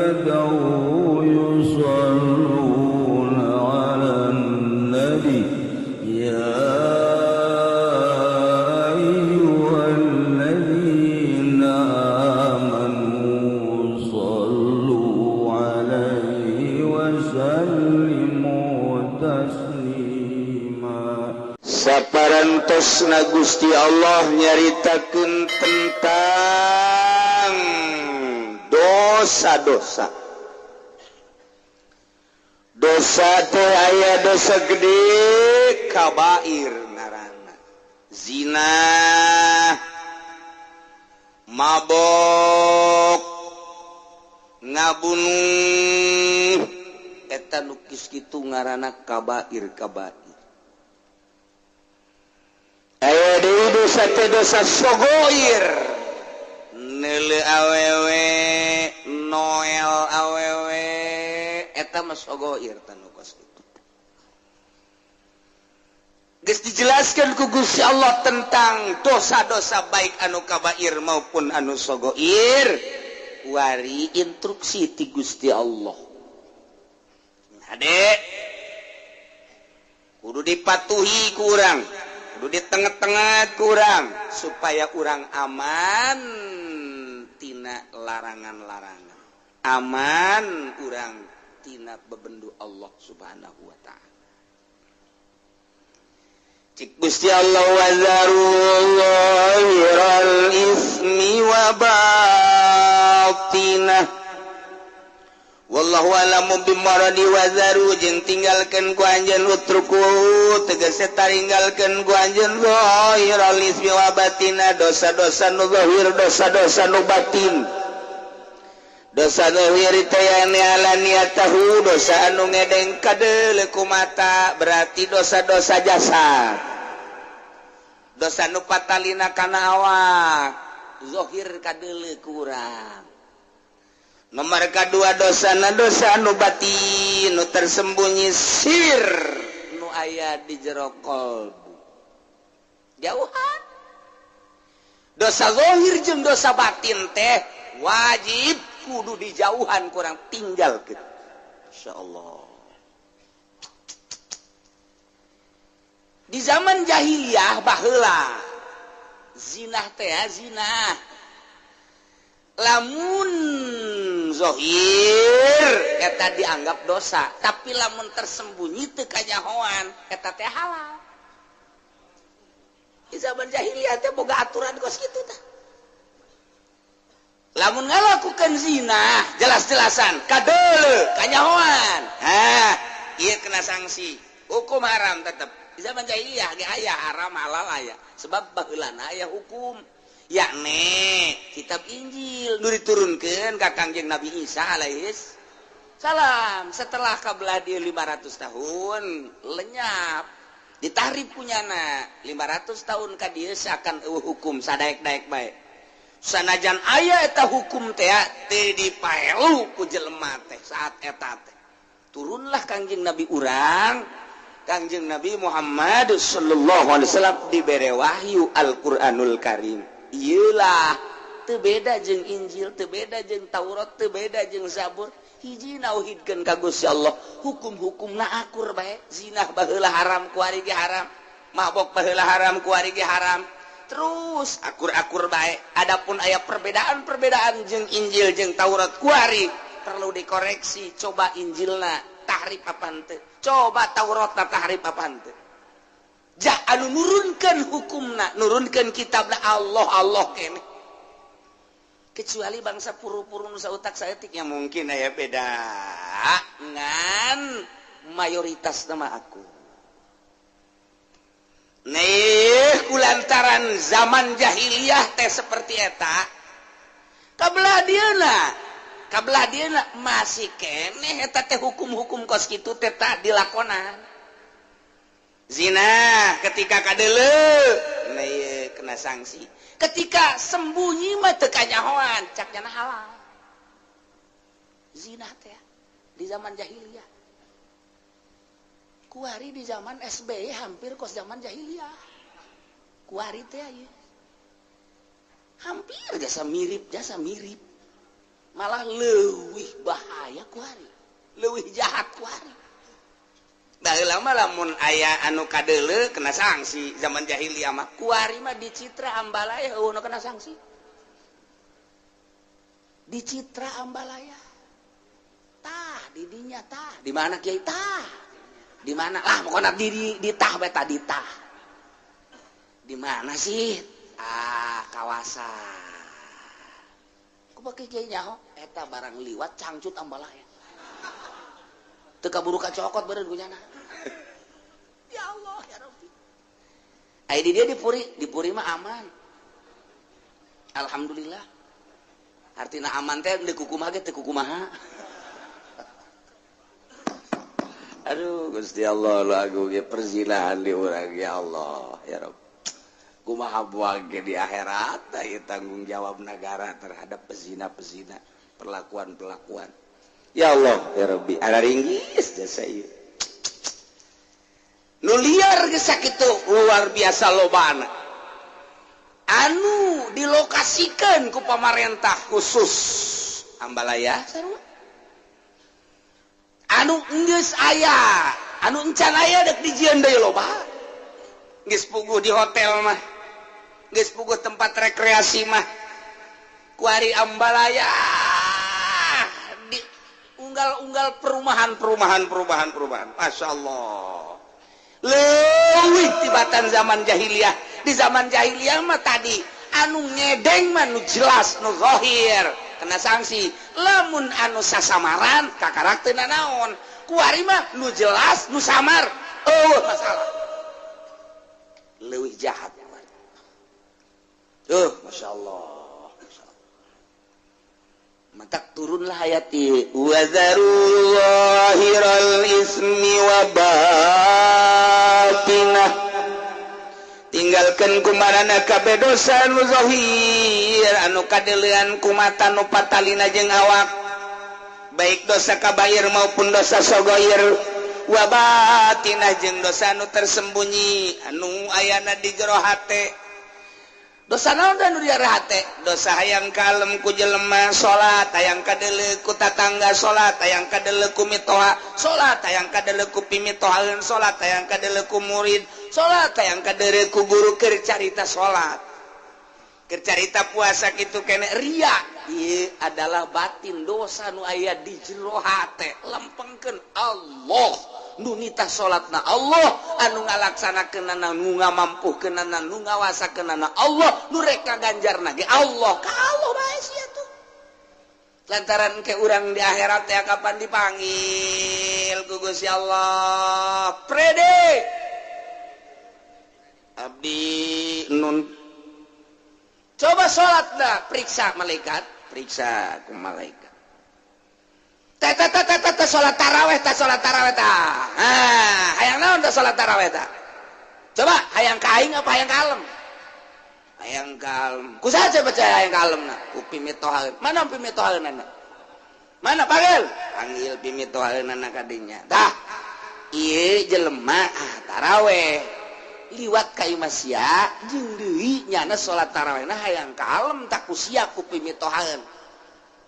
ملائكته يصلون على النبي يا أيها الذين آمنوا صلوا عليه وسلموا تسليما. Saparantosna Gusti Allah nyaritakeun tentang dosa-dosa. Dosa teh aya dosa gede kabair ngaranna. Zina, mabok, ngabunuh, eta nu kitu ngaranna kabair-kabair. Aya deui dosa teh dosa sogoir. Neule awewe, noel awewe, eta mah sogoir tanu kos kitu. Geus dijelaskeun ku Gusti Allah tentang dosa-dosa baik anu kabair maupun anu sogoir. Wari instruksi ti Gusti Allah. Hade kudu dipatuhi ku urang. Kudu di tengah-tengah kurang supaya kurang aman tina larangan-larangan, aman kurang tina bebendu Allah subhanahu wa ta'ala. Cik Gusti Allah wazarullahiral ismi wa batinah wallahu alamu bimaradi wazaru jeung tinggalkeun ku anjeun utruku tegese taringgalkeun ku anjeun zahiral ismi wa batina dosa-dosa nu zahir dosa-dosa nu batin. Dosa zahir teh yani alaniyatahu dosa anu ngedeng kadeuleu ku mata berarti dosa-dosa jasad. Dosa nu patalina kana awak zahir kadeuleu ku urang. Nomor kedua dosa nu batin nu tersembunyi sir nu aya di jero kolbu jauhan. Dosa zahir jeung dosa batin teh wajib kudu dijauhan kurang tinggalkeun. Insyaallah. Di zaman jahiliyah baheula zinah teh zinah lamun zahir eta dianggap dosa, tapi lamun tersembunyi teu kanyahoan eta teh halal. Di zaman jahiliyah teh boga aturan kos kitu tah. Lamun ngalakukeun zina jelas-jelasan kadeuleu kanyahoan. Hah, ieu kena sanksi. Hukum haram tetep. Di zaman jahiliyah ge aya haram halal aya. Sebab baheulana aya hukum. Yakni kitab Injil nu diturunkeun ka Kangjeng Nabi Isa alaihis salam setelah kabelah dia 500 tahun lenyap ditahrib punyana 500 tahun ka dieu akan hukum sadaek-daek bae sanajan aya eta hukum teh teu dipaelu ku jelema teh saat eta teh turunlah Kangjeng Nabi urang Kangjeng Nabi Muhammad sallallahu alaihi wasallam dibere wahyu Al-Qur'anul Karim. Iyalah teu beda jeung Injil, teu beda jeung Taurat, teu beda jeung Zabur. Hiji nauhidkeun ka Gusti Allah, hukum-hukumna akur bae. Zinah baheula haram ku ari ge haram, mabok baheula haram ku ari ge haram. Terus akur-akur bae. Adapun aya perbedaan-perbedaan jeung Injil jeung Taurat ku ari perlu dikoreksi. Coba Injilna tahrif apa henteu? Coba Tauratna tahrif apa henteu? Jah anu nurunkeun hukumna, nurunkeun kitabna Allah kene. Kecuali bangsa puru-puru nu sautak saeutik yang mungkin aya beda ngan mayoritas nama aku. Nih kulantaran zaman jahiliyah teh seperti eta. Kabelah dieuna masih keneh eta teh hukum-hukum kos kitu teh tak dilakonan. Zina ketika kadeuleu nah ieu kena sanksi. Ketika sembunyi mah teu kanyahoan cakna halal. Zina teh di zaman jahiliyah. Kuari di zaman SBY hampir kos zaman jahiliyah. Kuari teh aya. Hampir jasa mirip. malah leuwih bahaya ku hari leuwih jahat ku hari baheula mah lamun aya anu kadeuleu kena sanksi zaman jahiliyah mah ku hari mah dicitra ambalaya heuh nu kena sanksi dicitra ambalaya tah di dinya tah di mana kiai tah di mana lah pokoknya di tah beta di tah di mana sih kawasan ku pakai kiai nyaho eta barang liwat cangcut ambalaya teu kaburu kacokot beureun ku nya ya Allah ya Rabbi ai di dia dipuri mah aman alhamdulillah artina aman teh deuk kumaha ge teu kumaha aduh Gusti Allah lagu ge perzinahan di urang ya Allah ya Rabb kumaha buang ge di akhirat ieu tanggung jawab negara terhadap pezina-pezina perlakuan-perlakuan ya Allah ya Rabbi ada ringgis jasa ieu nu liar ge sakitu luar biasa lobana anu dilokasikeun ku pamarentah khusus Ambalaya sarua anu geus aya anu encan aya dek dijieun deui loba geus puguh di hotel mah geus puguh tempat rekreasi mah ku ari Ambalaya di unggal-unggal perumahan masyaallah leuwih tibatan zaman jahiliyah di zaman jahiliyah mah tadi anu ngedeng mah nu jelas nu zahir kena sanksi lamun anu sasamaran kakarakterna naon ku ari mah nu jelas nu samar masalah leuwih jahat Masya Allah matak turunlah ayat ieu wa zarul zahiral ismi wa batinah tinggalkeun kumarana kabeh dosa nu zahir anu kadeleuan ku mata nu patalina jeung awak baik dosa kabair maupun dosa sagoir wa batinah jeung dosa nu tersembunyi anu ayana di jero hate dosa naon anu di hate dosa hayang kalem ku jelema salat hayang kadeuleu ku tatangga salat hayang kadeuleu ku mitoha salat hayang kadeuleu ku pimitohaeun salat hayang kadeuleu ku murid salat hayang kadeuleu ku guru keur carita salat keur carita puasa kitu kene ria ieu adalah batin dosa nu aya di jero hate lempengkeun Allah nu nitah salatna Allah anu ngalaksanakeunana nu ngamampuhkeunana nu ngawasakeunana Allah nu rek kaganjarna ge Allah ka Allah bae sia tuh lantaran ke urang di akhirat teh kapan dipanggil ku Gusti Allah prede abdi nun coba salatna periksa malaikat periksa ku malaikat tata salat tarawih ta hayang naon ta salat tarawih ta coba hayang ka aing apa hayang kalem hayang kalem kusaha baca hayang kalemna ku pimitohaeun mana pimitohaeunana mana panggil pimitohaeunana ka dinya tah ieu jelema tarawih liwat ka imah sia jeung deui nyana salat tarawihna hayang kalem tak ku sia ku pimitohaeun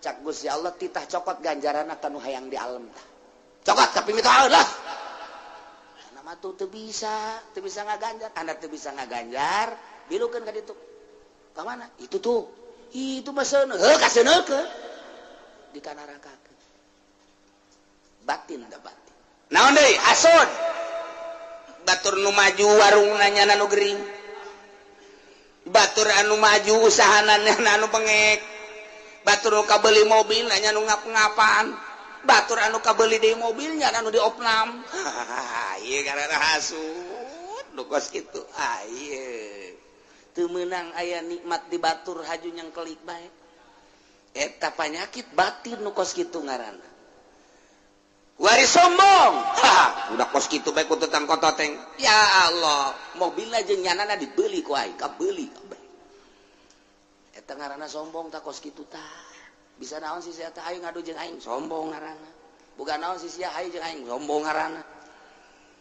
cak Gusti Allah titah cokot ganjaranna kanu hayang di alam tah cokot tapi mitohaeun lah nama tuh teu bisa ngaganjar anda teu bisa ngaganjar bilukeun ka ditu ka mana itu tuh itu mah seuneu ka seuneukeun dikanarakakeun batin da batin naon deui asod batur nu maju warungna nyana nu gering batur anu maju usahanana anu bengek batur anu kabeli mobil nya nu ngap-ngapan batur anu kabeli deui mobilnya anu diopnam ieu karana hasud nu kos kitu ieu teu meunang aya nikmat di batur haju nyengkelik bae eta panyakit batin nu kos kitu ngaranna wari sombong udah kos kitu bae ku tutang kototeng ya Allah mobilna jeung nyanana dibeli ku aing kabeli kabeh eta ngaranna sombong tak kos kitu tah bisa naon si sia teh aing ngadu jeung aing sombong ngaranna bukan naon si sia hayu jeung aing sombong ngaranna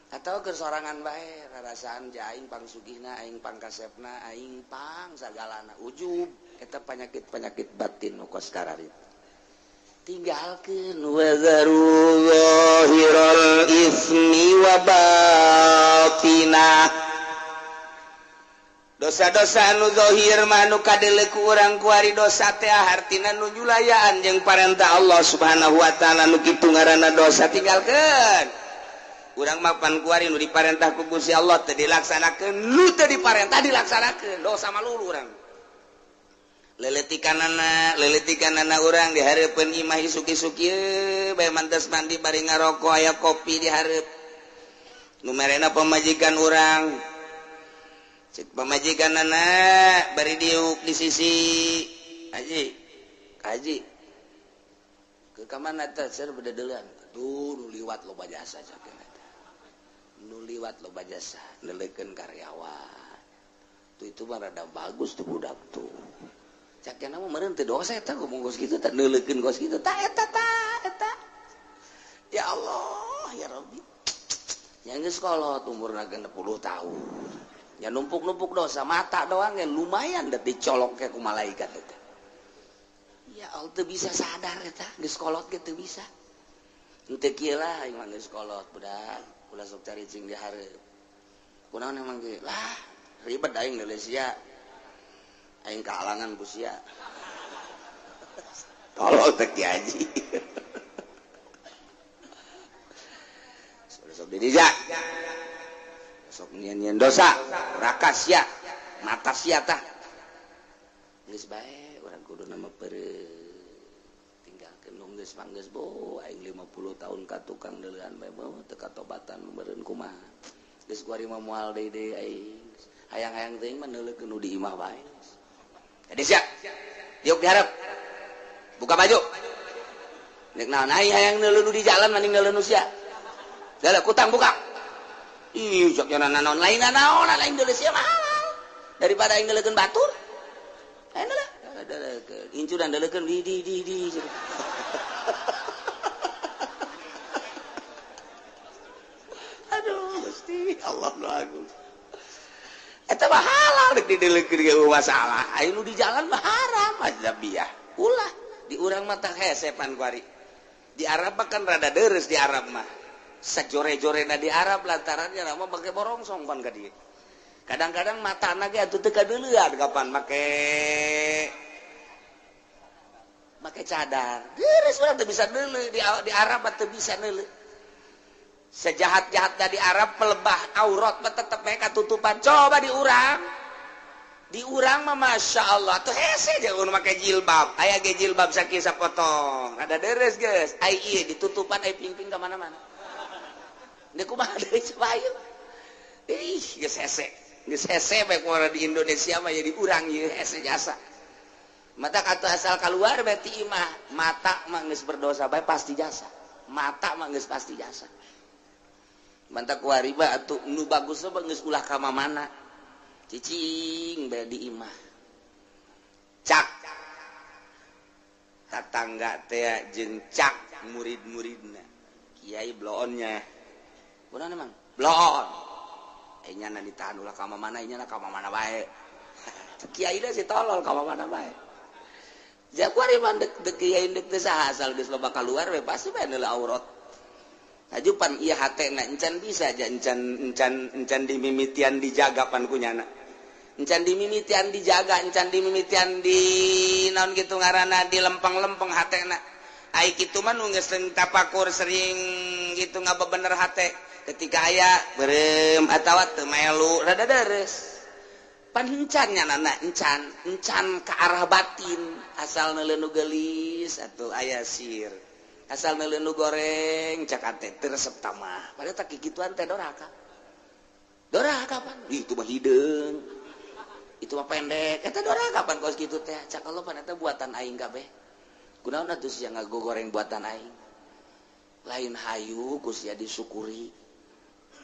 atau keur sorangan bae rarasaan ja aing pangsugihna aing pangkasepna aing pang sagalana ujub eta penyakit batin nu kos kararit tinggalkeun wa zaru zahiral ismi wa batinah. Dosa-dosa anu zahir mah anu kadele ku urang kuari dosa teh hartina nu julayaan jeung parentah Allah Subhanahu wa taala nu kitu ngaranna dosa tinggalkeun. Urang mah pan kuari nu diparentah ku Gusti Allah teu dilaksanakeun, nu teu diparentah dilaksanakeun, dosa malulu urang. Leletikanana urang di hareupeun imah isuk-isuk ieu bae mantes mandi bari ngarokok aya kopi di hareup. Nu merena pamajikan urang. Cek pamajikanana bari diuk di sisi Haji. Ke ka mana teh seur bedeulean. Tuh nu liwat loba jasa sakeun eta. Nu liwat loba jasa neulekeun karyawan. Tuh itu mah rada bagus tuh budak tuh. Cakena mah meureun teu dosa eta ngomong kos kitu teh neulekeun kos kitu tah eta. Ya Allah ya Rabbi. Yang geus kolot umurna 60 tahun. Ya numpuk-numpuk dosa mata doang yang lumayan da dicolok ke ku malaikat eta. Ya Allah teu bisa sadar eta geus kolot ge teu bisa. Teu kieu lah aing mah geus kolot budak, ulah sok cari cing di hareup. Kunaon emang ge? Lah ribet aing neuleus sia. Aing kahalangan ku sia. Tolol teh Ki Haji. Sok dijak. Sok nyian-nyian dosa, raka sia, mata sia tah. Geus bae urang kudu nama tinggalkeun nu geus manggeus bo aing 50 tahun ka tukang deulean bae bae teu katobatan meureun kumaha. Geus kuari mah moal deui aing. Hayang-hayang teuing mah neulekeun nu di imah bae. Jadi siap. Yuk diharap. Buka baju. Nek naon aing hayang neuleun nu di jalan mending neuleun nu sia. Dala kutang buka. Ih, sok jangan naon lain naon lain deuleun sia mah halal. Daripada aing neulekeun batur. Ayeuna lah. Incuran deulekeun di. Aduh, Gusti Allah lagu. Eta mah halal dek dideulekeun ge masalah. Aya nu di jalan mah haram ajabiyah. Ulah di urang mah tah hesepan kuari. Di Arab mah kan rada deres di Arab mah. Sajore-jorena di Arab lantarannya mah make borongsong pan ka dieu. Kadang-kadang matana ge atuh teu kadeulean kapan make cadar. Deres urang teu bisa neuleuh di Arab mah teu bisa neuleuh. Sejahat-jahatnya di Arab melebah aurat tetap mereka tutupan. Coba di urang mah masya Allah tuh hese aja udah pakai jilbab. Ayah ge jilbab sakit sapotong. Ada deres guys. Ayah ditutupan ayah ping-ping kemana-mana. Dia kumaha dari sebayu. Geus hese baik orang di Indonesia mah jadi urang ieu hese jasa. Mata kata asal keluar berarti imah mata mah geus berdosa bae pasti jasa. Mata mah geus pasti jasa. Mantap kuari ba atuh nu bagus mah geus ulah ka mana cicing bae di imah cak tatangga teh jeung cak murid-muridna kiai bloonnya kunaon emang bloon nya na ditahan ulah ka mana nya na ka mana bae kiai da si tolol ka mana bae ja kuari mah dek kiai dek teh saha asal geus loba kaluar we pasti bae neuleuh aurat. Ajupan iya hatena encan bisa aja encan dimimitian dijaga pan kunyana. Encan dimimitian dijaga, encan dimimitian di naon gitu ngaranna di lempeng-lempeng hatena. Ai kitu mah nu geus tapakur sering gitu ngabebener hate. Ketika aya beureum atawa teu melu rada deres. Pan encan nyanana encan ka arah batin asal neuleuh nu geulis atuh aya sir. Asal neuleuh nu goreng cakate teu resep tamah padahal tak kikituan teh doraka pan itu mah hideung itu mah pendek eta doraka pan kos kitu teh cak Allah pan eta buatan aing kabeh kunaon atuh sia ngagogoreng buatan aing lain hayu ku sia disyukuri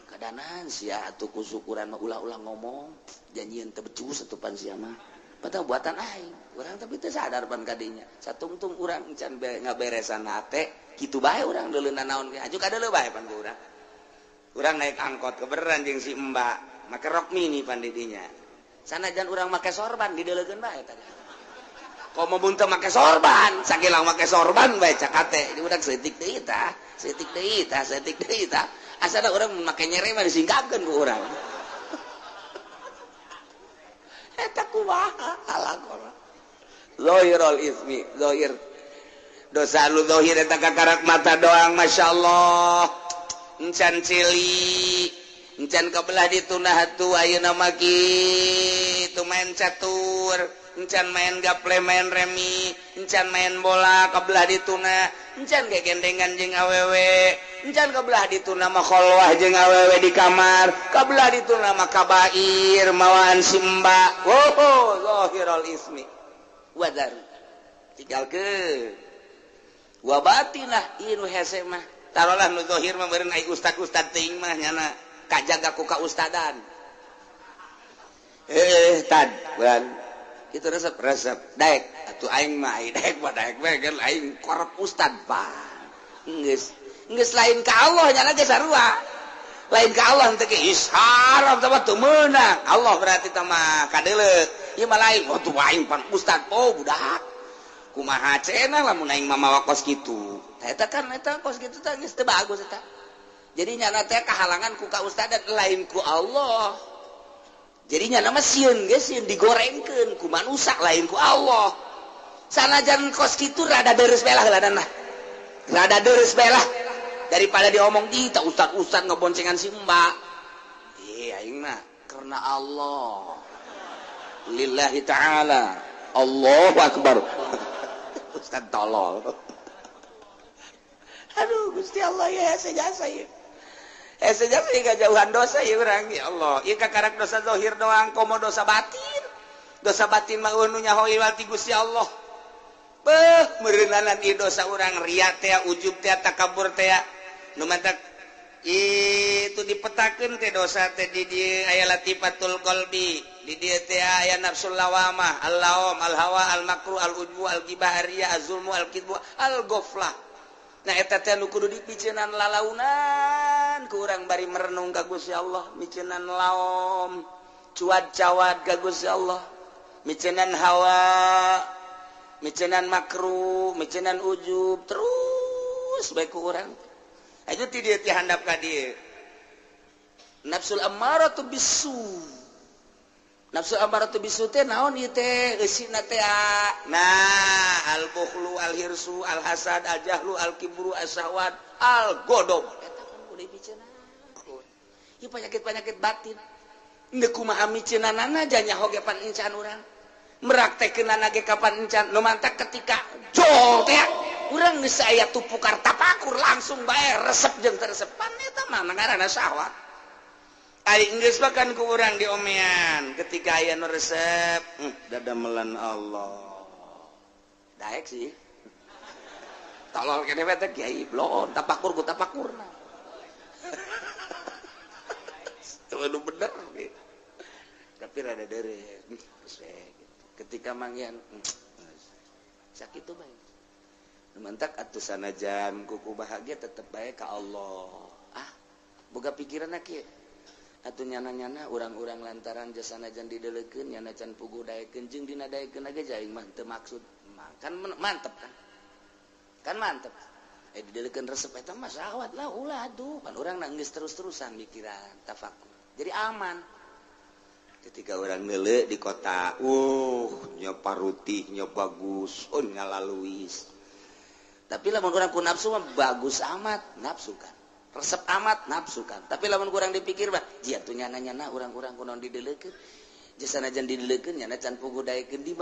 kadanan sia atuh ku syukuran mah ulah-ulah ngomong janjieun teu becus atuh pan sia mah padahal buatan aing urang tapi teu sadar pan kadinya satungtung urang can ngaberesan hate kitu bae urang deuleuna naon ge aju kadeuleum bae pan ku urang naik angkot kebeneran jeung si Mbak make rok mini pan di dinya sanajan urang make sorban dideulekeun bae tah kok mau bunta make sorban sakilang make sorban bae cakate udah setik deui tah asana urang make nyere mah disingkapkeun ku urang eta kumaha alaqora zahirul ismi zahir dosa lu zahir eta kakarak mata doang masyaallah encan cili encan kabelah ditunah atuh ayeuna mah kitu main catur encan main gaple main remi encan main bola kabelah dituna encan gegendengan jeung awewe encan kabelah dituna mah kholwah jeung awewe di kamar kabelah dituna mah kabair mawaan simba zahirul ismi wadar tinggalkeun wa batinah inu hese mah tarolah nu zahir mah beureun ai ustad teuing mah nyana kajaga ku ka ustadan tad ban itu resep daek atuh aing mah ai daek mah daek we kan aing korep ustad pa geus lain ka Allah nya ge sarua lain ka Allah teh ge isharam teh teu meunang Allah berarti teh mah kadeuleuh ieu mah lain oh tuh aing pan ustad budak kumaha cenah lamun aing mah mawa kos kitu eta kan eta kos kitu teh geus teu bagus eta jadi nyana teh kahalangan ku ka ustadan lain ku Allah jadinya nama sieun geus sieun digorengkeun ku manusia lain ku Allah sanajan kos kitu rada deres belah heuladanna rada deres belah daripada diomong di ta ustad ngeboncengan si mbak aing mah karena Allah lillahi ta'ala Allahu akbar ustad tolol aduh Gusti Allah ya sejasa ya sejak ini jauhan dosa ya orang ya Allah ieu kakarak dosa zahir doang komo dosa batin mah nu nyaho iwal ti Gusti Allah beuh meureunanan ieu dosa urang ria teh ujub teh takabur teh nu mantak itu dipetakeun teh dosa teh di dieu aya latifatul qalbi di dieu teh aya nafsul lawamah al-lawam al-hawa al-makruh al-ujbu al-ghibah ar-riya az-zulmu al-kidbu al-ghaflah nah eta teh nu kudu dipiceunan lalaunan ku urang bari merenung ka Gusti Allah miceunan laom cuad-cawad ka Gusti Allah miceunan hawa miceunan makruh miceunan ujub terus bae ku urang aya ti dieu ti handap ka dieu nafsul ammaratu bisu nafsu ammaratu bisu teh naon ieu teh eusina teh nah al bukhlu al hirsu al hasad al jahlu al kibru as-sahwat al godom eta kan kudu dipiceunan ieu penyakit batin geus kumaha miceunanana nya hoge pan encan urang meraktekeunana ge kapan encan nu mantak ketika jol teh urang geus aya tupukar tapakur langsung bae resep jeung teu resep pan eta mah ngaranna syahwat ari geus bakan ku urang diomean ketika aya nu resep dadamelan Allah daek sih tolol kene we teh kiai blon tapakur ku tapakurna itu bener tapi rada deureut ketika mangyan sakitu bae mantak atuh sanajan kuku bahagia tetep bae ka Allah boga pikiranna kieu atuh nyana-nyana urang-urang lantaran jasa najan didelekeun nyana can puguh daekeun jeung dina daekeun ge jaing mah teu maksud kan mantep kan mantep didelekeun resep eta mah syahwat lah ulah atuh pan urang na geus terus-terusan mikiran tafakur jadi aman ketika urang neuleuh di kota nya parutih nya bagus nya laluis tapi lamun urang ku nafsu mah bagus amat nafsu kan resep amat nafsu kan tapi lamun kurang dipikir mah jieu atuh nyana-nyana urang-urang kunaon didelekeun jasana jan didelekeun nyana can puguh daekeun di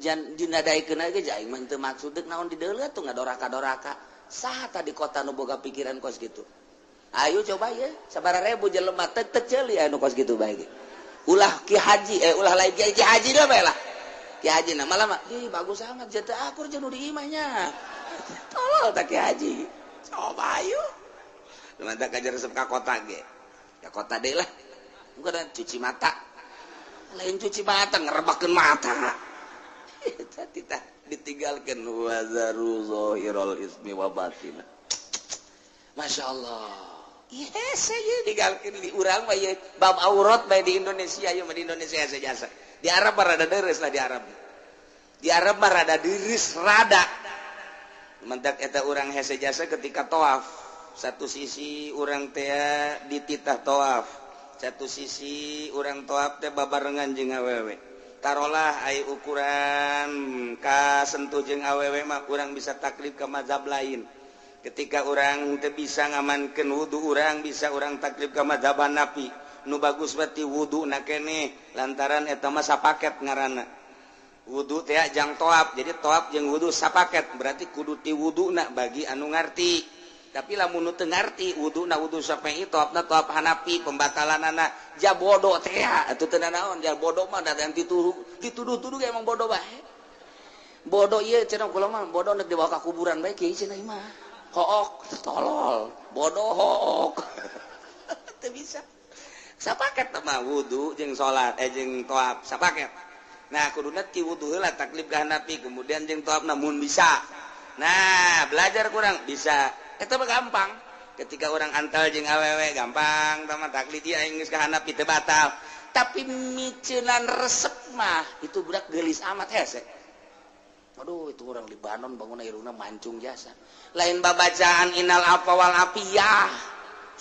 jan dina daekeun ge jaing mah teu maksud deuk naon dideuleut atuh ngadoraka-doraka saha tadi kota nu boga pikiran kos gitu ayo coba ye sabaraha ribu jelema teu ceuli anu kos gitu bae ge ulah ki haji ulah lain ki haji da bae lah ki haji na malah mah bagus amat jata akur jeung nu di imahnya tolol tak ki haji coba ayo mantak kajar resep ka kota ge ka kota deui lah engko cuci mata lain cuci mata ngerebakeun mata eta titah ditinggalkeun wazaru zahirul ismi wa batina masyaallah saya ditinggalkeun di urang mah ieu bab aurat bae di Indonesia ieu mah di Indonesia jasa di Arab rada deres lah di Arab di Arab mah rada diris rada mentak eta urang hese jasa ketika tawaf satu sisi urang teh dititah tawaf satu sisi urang tawaf teh babarengan jeung awewe tarolah aya ukuran ka sentuh jeung awewe mah urang bisa taklif ke mazhab lain ketika urang teu bisa ngamankeun wudu urang bisa urang taklif ke mazhab Hanafi nu bagus berarti wuduna keneh lantaran eta mah sapaket ngaranna wudhu teh jang toab jadi toab jeung wudhu sapaket berarti kudu ti wuduna bagi anu ngarti tapi lamun nu teu ngarti wuduna wudhu Syafi'i toabna toab Hanafi pembatalanana ja bodoh teh atuh teu naon ja bodoh mah da yang dituduh-tuduh emang bodoh bae bodoh ieu cenah kula mah bodoh nek dibawa ka kuburan bae kieu cenah mah hook tolol bodoh hook teu bisa sapaket mah wudhu jeung salat jeung toab sapaket. Nah kuduna ti wudu heula taklif ka Hanafi kemudian jeung toab namun bisa. Nah belajar kurang bisa. Eta mah gampang. Ketika orang antal jeung awewe gampang tama taklif dia geus ka Hanafi teu batal. Tapi miceunan resep mah itu budak geulis amat hese. Aduh itu orang Libanon bangun irungna mancung jasa. Lain babacaan innal afa wal afiyah.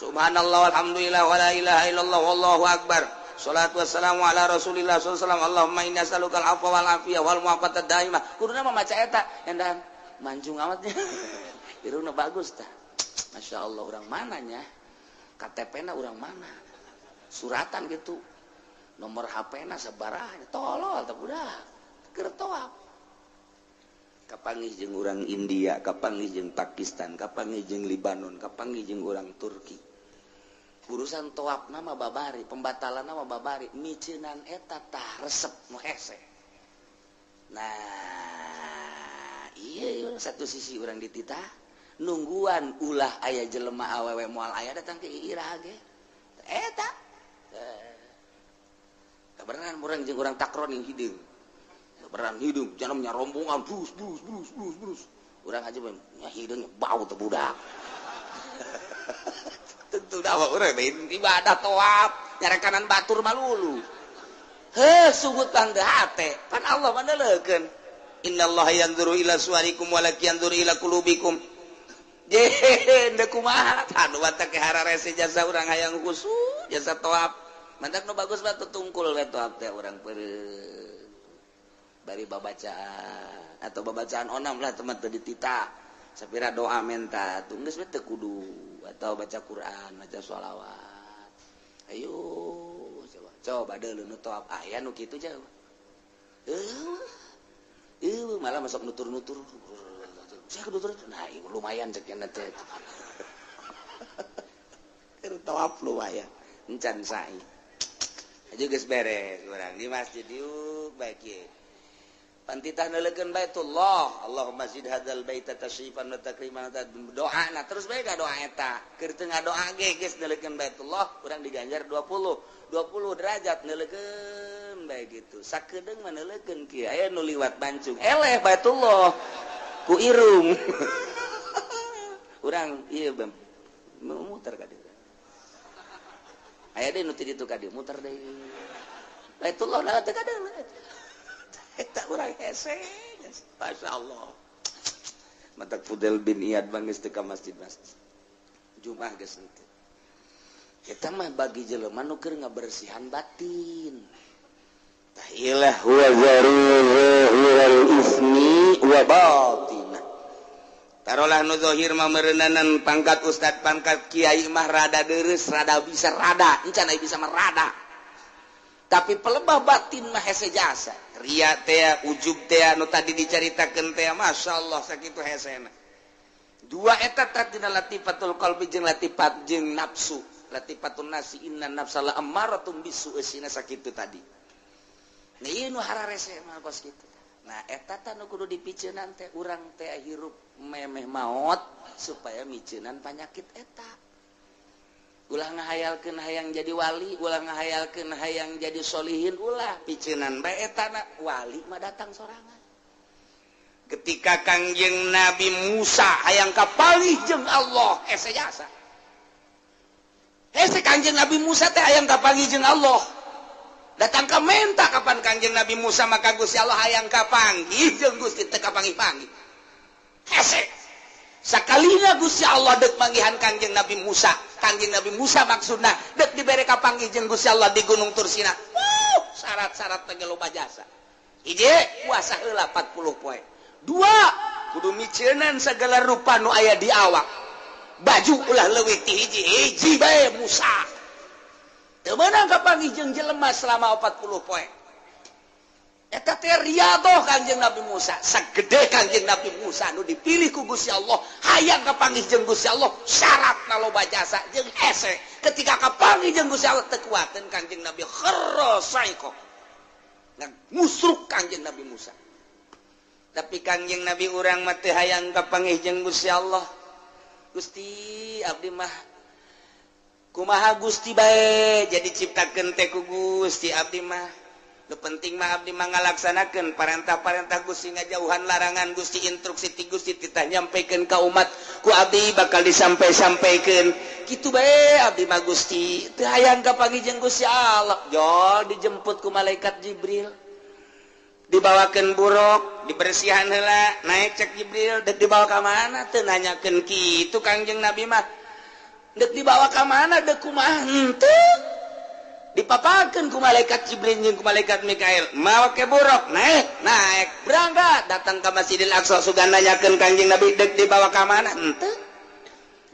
Subhanallah walhamdulillah wala ilaha illallah wallahu akbar. Salatu wassalamu ala Rasulillah sallallahu alaihi wasallam. Allahumma inna nas'aluka al-'afwa wal 'afiyah wal mu'afata daimah. Kuduna mah maca eta endan mancung amatnya. Irungna bagus tah. Masyaallah urang mananya? KTP-na urang mana? Suratan gitu. Nomor HP-na sabaraha tolol tah budak. Keur toab. Kapanggih jeung urang India, kapanggih jeung Pakistan, kapanggih jeung Libanon, kapanggih jeung urang Turki. Urusan toab nama babari pembatalan nama babari miceunan eta tah resep nu hese nah iya satu sisi urang dititah nungguan ulah aya jelema awewe moal aya datang ke irah ge eta kabarengan urang jeung urang takron yang hidung kabarengan hidung janamnya rombongan brus urang aja nya hidungnya bau teh budak tentu dawa urang ibadah toab nyarekanan batur malulu heuh sugut pang teu hate pan Allah maneulekeun innallaha yanzuru ila suwarikum wa la yanzuru ila qulubikum je da kumaha anu batak ke hararese jasa urang hayang khusyuk jasa toab mantak nu bagus mah tutungkul we toab teh urang peureun bari babacaan atau babacaan onam lah teman teu dititah sapira doa menta tunggeus we teu kudu atau baca Quran, baca sholawat. Ayo, coba dulu nu toab aya nu kitu jauh. Malah masuk nutur-nutur. Saya nutur. Nah, lumayan cek nya teh. Keur toab lumayan. Encan sae. Aja geus beres urang di masjid yuk baik ye. Pantitah nelekeun Baitullah Allahumma zid hadzal baita tasyrifan wa takriman doana terus bae ka doa eta keur teu ngadoa ge geus nelekeun Baitullah urang diganjar 20 derajat nelekeun bae gitu sakedeung mah nelekeun kieu aya nu liwat bancung eleh Baitullah ku irung urang ieu bam muter ka dieu aya deui nu ti ditu ka dieu muter deui Baitullah na teu ka dieu eta urang hese Masya Allah matak Fudel bin Iyad bangis teu ka masjid Jumat geus henteu eta mah bagi jelema nu keur ngabersihan batin tah ilah huwa zarurul ismi wa batina tarolah nu zahir mah meureunanan pangkat ustad pangkat kiai mah rada deureus rada bisa rada encan aya bisa mah rada tapi pelebah batin mah hese jasa ria teh ujub teh anu tadi dicaritakeun teh masyaallah sakitu hesena dua eta tadina latifatul qalbi jeung latifat jeung nafsu latifatun nasi inna nafsala ammaratun bisu eusina sakitu tadi nah ieu nu hararese mah kos kitu nah eta teh nu kudu dipiceunan teh urang teh hirup memeh maot supaya miceunan panyakit eta ulah ngahayalkeun hayang jadi wali ulah ngahayalkeun hayang jadi solihin ulah piceunan bae etana wali mah datang sorangan ketika Kangjeng Nabi Musa hayang kapanggih jeung Allah hese jasa hese Kangjeng Nabi Musa teh hayang kapanggih jeung Allah datang ke minta kapan Kangjeng Nabi Musa maka Gusti Allah hayang kapanggih jeung Gusti teu kapanggih-panggih hese sakalinya Gusti Allah dek manggihan Kangjeng Nabi Musa maksudna dek dibere kapanggih jeung Gusti Allah di Gunung Tursina syarat-syarat teh loba jasa hiji puasa heula 40 poe dua kudu miceunan segala rupa nu aya di awak baju ulah leuwih ti hiji bae Musa teu meunang kapanggih jeung jelema selama 40 poe eta teh riadoh Kangjeng Nabi Musa sagede Kangjeng Nabi Musa nu dipilih ku Gusti Allah hayang kapanggih jeung Gusti Allah syaratna loba jasa jeung hese ketika kapanggih jeung Gusti Allah teu kuateun Kangjeng Nabi kharsaiko musruk Kangjeng Nabi Musa tapi Kangjeng Nabi urang mah teu hayang kapanggih jeung Gusti Allah Gusti abdi mah kumaha Gusti bae jadi ciptakeun teh ku Gusti abdi mah nu penting mah abdi mah ngalaksanakeun parentah-parentah Gusti ngajauhan larangan Gusti instruksi ti Gusti titah nyampikeun ka umat ku abdi bakal disampai-sampaikeun kitu bae abdi mah Gusti teu hayang kapanggih jeung Gusti Allah jol dijemput ku malaikat Jibril dibawakeun buruk dibersihan heula naik cek Jibril dek dibawa ka mana teu nanyakeun kitu Kangjeng Nabi mah dek dibawa ka mana dek kumaha henteu dipapakeun ku malaikat Jibril jeung ku malaikat Mikail mawa ke buruk naik berangkat datang ka Masjidil Aqsa sugan nanyakeun Kangjeng Nabi dek dibawa ka mana henteu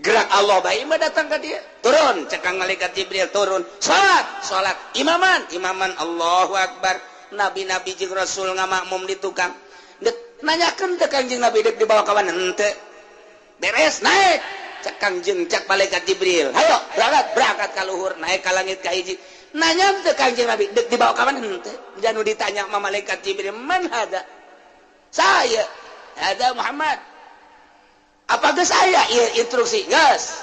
gerak Allah bae mah datang ka dieu turun cek malaikat Jibril turun salat imaman Allahu Akbar nabi-nabi jeung rasul ngamakmum di tukang dek nanyakeun teh Kangjeng Nabi dek dibawa ka mana henteu beres naik cek Kangjeng cek malaikat Jibril hayo berangkat ka luhur naik ka langit ka hiji nanya teh Kangjeng Nabi dek dibawa ka mana henteu janu ditanya sama malaikat Jibril man hada saya ada Muhammad apa geus saya ieu instruksi geus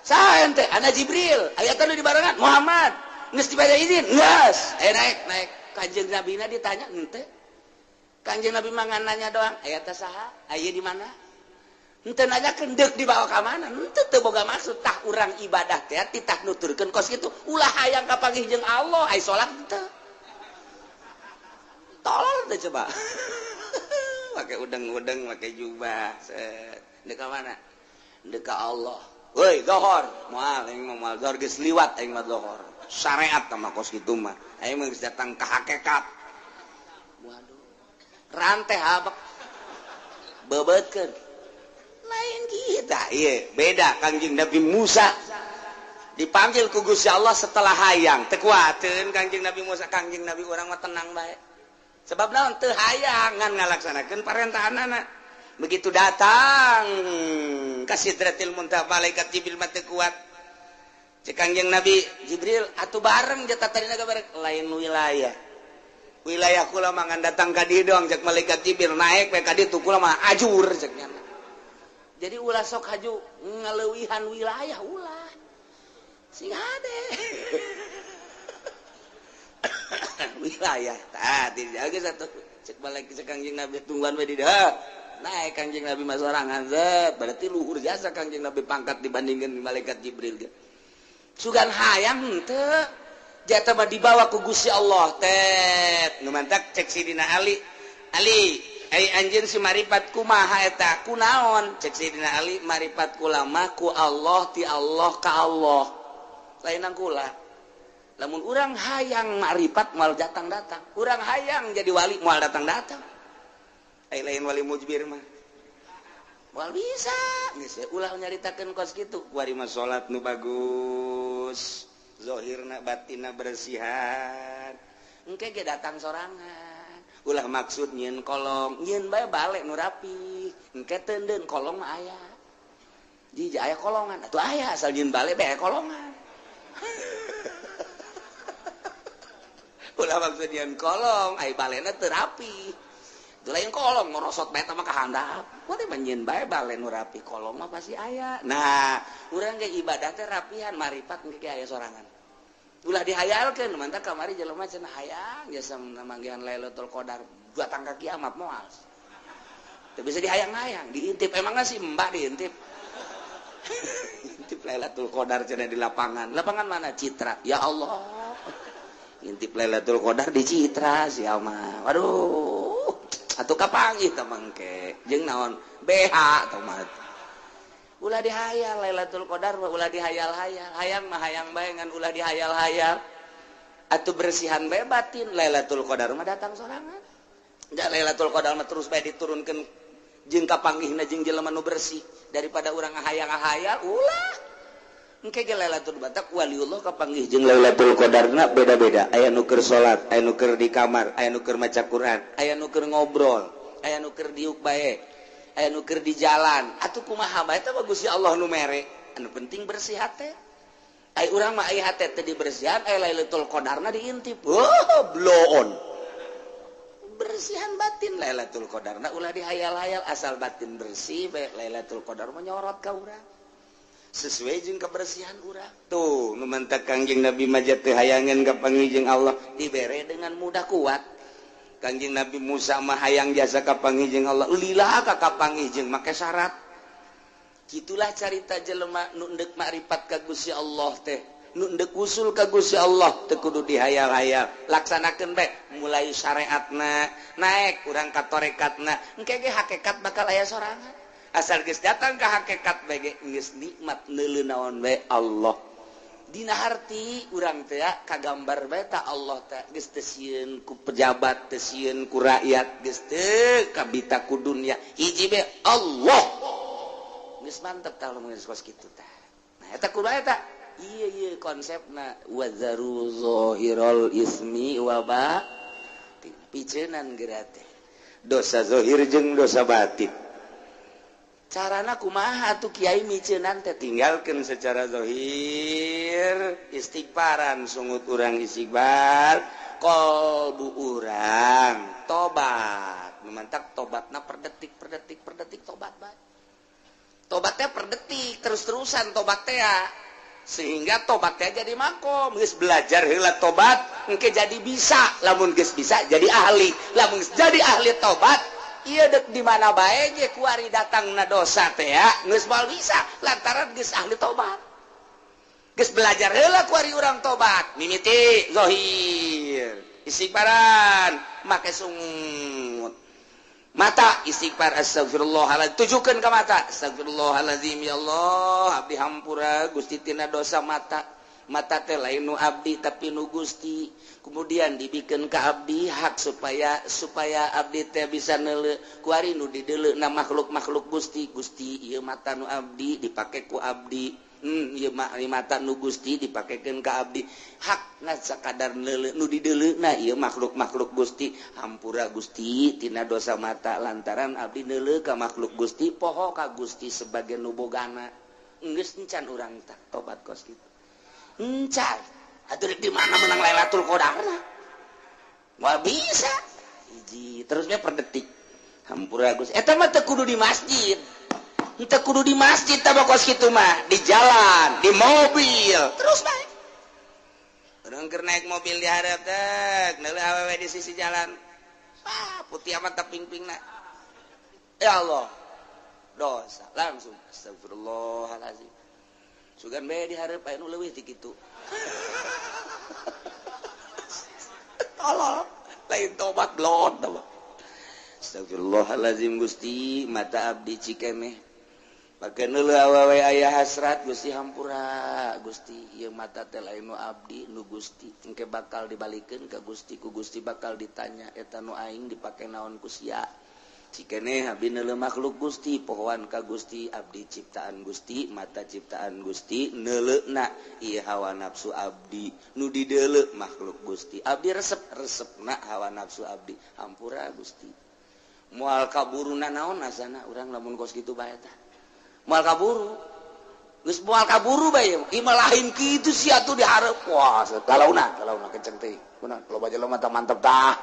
saya ente ana Jibril aya teh di barengan Muhammad geus dibere izin geus naik Kangjeng Nabi na ditanya henteu Kangjeng Nabi mangan nanya doang aya teh saha aya di mana henteu nanyakeun deuk dibawa ka mana henteu teu boga maksud tah urang ibadah teh titah nuturkeun kos kitu ulah hayang kapanggih jeung Allah ai salat henteu tolol teh coba pakai udeng-udeng pakai jubah set deuk ka mana deuk ka Allah woi dohor moal aing mah moal dohor geus liwat aing mah dohor syariat mah kos kitu mah aing mah geus datang ka hakikat waduh ranteh habak bebeutkeun lain kita iya beda Kangjeng Nabi Musa dipanggil ku Gusti Allah setelah hayang teu kuateun Kangjeng Nabi Musa Kangjeng Nabi urang mah tenang bae sebab naon teu hayang ngan ngalaksanakeun parentahanna begitu datang ka Sidratil Muntaha malaikat Jibril mah teu kuat cek Kangjeng Nabi Jibril atuh bareng jata tadina bareng lain wilayah kula mah ngan datang ka dieu doang cek malaikat Jibril naik we ka ditu kula mah ajur ceknya jadi ulah sok haju ngaleuwihan wilayah ulah sing hade wilayah tadi jaga satu cek balik ke Kangjeng Nabi tungguan we di dah naik Kangjeng Nabi mah sorangan zat berarti luhur jasa Kangjeng Nabi pangkat dibandingkan malaikat Jibril ge sugan hayang henteu jata mah dibawa ku Gusti Allah tet nu mantak cek sidina Ali ai anjeun si maripat kumaha eta kunaon cek sidina Ali maripat kulama ku Allah ti Allah ka Allah lain kula lamun urang hayang maripat moal datang-datang urang hayang jadi wali moal datang-datang ai lain wali mujbir mah moal bisa geus ulah nyaritakeun kos kitu kuari mah salat nu bagus zahirna batinna bersihan engke ge datang sorangan ulah maksud nyieun kolong nyieun bae bale nu rapi engke teundeun kolong mah aya jadi aya kolongan atuh aya asal nyieun bale bae aya kolongan ulah maksud nyieun kolong ai balena teu rapi teu lain kolong ngorosot bae mah kahandap poe mah nyieun bae bale nu rapi kolong mah pasti aya nah urang ge ibadah teh rapihan maripat engke aya sorangan ulah dihayalkeun mantap kamari jelema cenah hayang jasa manggihan Lailatul Qadar datang ka kiamat moal teu bisa dihayang-hayang diintip emangna si mbak diintip intip Lailatul Qadar cenah di lapangan mana Citra ya Allah intip Lailatul Qadar di Citra sia mah. Waduh, atuh kapanggih teh mangke. Jeung naon? BH tah mah. Ulah dihayal Lailatul Qadar mah ulah dihayal-hayal. Hayang mah hayang bae ngan ulah dihayal-hayal. Atuh bersihan bae batin. Lailatul Qadar mah datang sorangan. Da Lailatul Qadar mah terus bae diturunkeun jeung kapanggihna jeung jelema nu bersih daripada urang ngahayal-ngahayal ulah. Engke ge Lailatul Qadar waliullah kapanggih jeung Lailatul Qadarna beda-beda. Aya nu keur salat, aya nu keur di kamar, aya nu keur maca Quran, aya nu keur ngobrol, aya nu keur diuk bae, aya nu keur di jalan. Atuh kumaha bae teh Gusti Allah nu mere. Anu penting bersih hate. Ai urang mah aya hate teh dibersihan, aya Lailatul Qadarna diintip. Oh, blow on. Bersihan batin Lailatul Qadarna ulah dihayal-hayal asal batin bersih bae Lailatul Qadar mah nyorot ka urang. Sesuai jeung kebersihan urang. Tuh, nu mantak Kangjeng Nabi majat teu hayangan kapanggih jeung Allah dibere dengan mudah kuat. Kangjeng Nabi Musa mah hayang jasa kapanggih jeung Allah, lillah ka kapanggih jeung make syarat. Kitulah carita jelema nu endek makrifat ka Gusti Allah teh. Nu endek usul ka Gusti Allah teu kudu dihayal-hayal. Laksanakeun bae mulai syariatna naek urang ka tarekatna. Engke ge hakikat bakal aya sorangan. Asal geus datang ke hakikat bae geus nikmat neuleuh naon bae Allah. Dina harti urang teh kagambar bae ta Allah teh geus teu sieun ku pejabat, teu sieun ku rakyat, geus teu kabita ku dunya. Hiji bae Allah. Geus mantep tah lamun geus kos kitu tah. Nah eta kudu eta. Ieu konsepna wazaru zahirul ismi wa batin. Piceunan geura teh. Dosa zahir jeung dosa batin. Carana kumaha tuh kiai miceunan teh tinggalkeun secara zahir istighfaran sungut urang istighfar qalbu urang tobat memantak tobatna per detik tobat bae tobatnya per detik terus-terusan tobat teh sehingga tobatnya jadi makom geus belajar heula tobat engke jadi bisa lamun geus bisa jadi ahli lamun jadi ahli tobat iya dek di mana bae ge kuari datangna dosa teh ya geus moal bisa lantaran geus ahli tobat geus belajar heula kuari urang tobat mimiti zahir istighfaran make sungut mata istighfar astagfirullahaladzim tujukeun ka mata astagfirullahaladzim ya Allah abdi hampura Gusti tina dosa mata teh lain nu abdi tapi nu Gusti kemudian dibikin ke abdi hak supaya abdi teh bisa neuleuh kuari nu dideleukna makhluk Gusti ieu mata nu abdi dipake ku abdi ieu mata nu Gusti dipakekeun ka abdi hakna sakadar neuleuh nu dideleukna ieu makhluk Gusti hampura Gusti tina dosa mata lantaran abdi neuleuh ka makhluk Gusti poho ka Gusti sebagai nu bogana geus encan urang tah tobat kos kitu encan atuh di mana menang Lailatul Qadarna moal bisa hiji terusnya per detik hampura Gusti eta mah teu kudu di masjid teu kudu di masjid tah kos kitu mah di jalan di mobil terus bae urang keur naik mobil di hareup teh neuleuh awewe di sisi jalan putih amat taping-pingna ya Allah dosa langsung astagfirullahalazim sugan bae di hareup aya nu leuwih ti kitu tolol lain tobat blot astagfirullahalazim Gusti mata abdi cikeneh pake neuleuh awewe aya hasrat Gusti hampura Gusti ieu mata teh lain nu abdi nu Gusti engke bakal dibalikeun ka Gusti ku Gusti bakal ditanya eta nu aing dipake naon ku sia cikeneh abdi neuleuh makhluk Gusti pohoan ka Gusti abdi ciptaan Gusti mata ciptaan Gusti neuleuhna ieu hawa nafsu abdi nu dideuleuh makhluk Gusti abdi resepna hawa nafsu abdi hampura Gusti moal kaburuna naon asana urang lamun kos kitu bae tah moal kaburu geus moal kaburu bae ieu mah lain kitu sia atuh di hareup wah galauna kenceng teh kunaon loba jelema tah mantep tah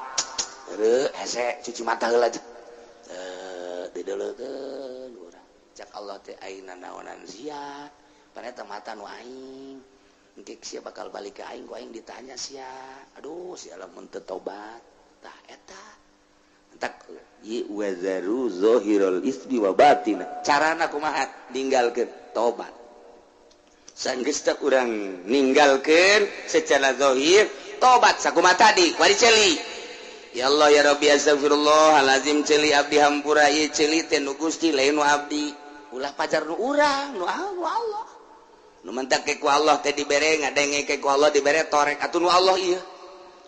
heureuh hese cuci mata heula dideleukeun urang cak Allah teh ayeuna naonan sia paneta mata nu aing engke sia bakal balik ka aing ku aing ditanya sia aduh sia lamun teu tobat tah eta entak ye wazaru zahirul ismi wa batin carana kumaha ninggalkeun tobat sanggeus teh urang ninggalkeun secara zahir tobat sakuma tadi wari celi ya Allah ya Rabbi astagfirullahalazim celi abdi hampura ieu celi teh nu Gusti lain nu abdi ulah pajar nu urang nu Allah nu mentak ke ku Allah teh dibere ngadenge ke ku Allah dibere torek atuh nu Allah ieu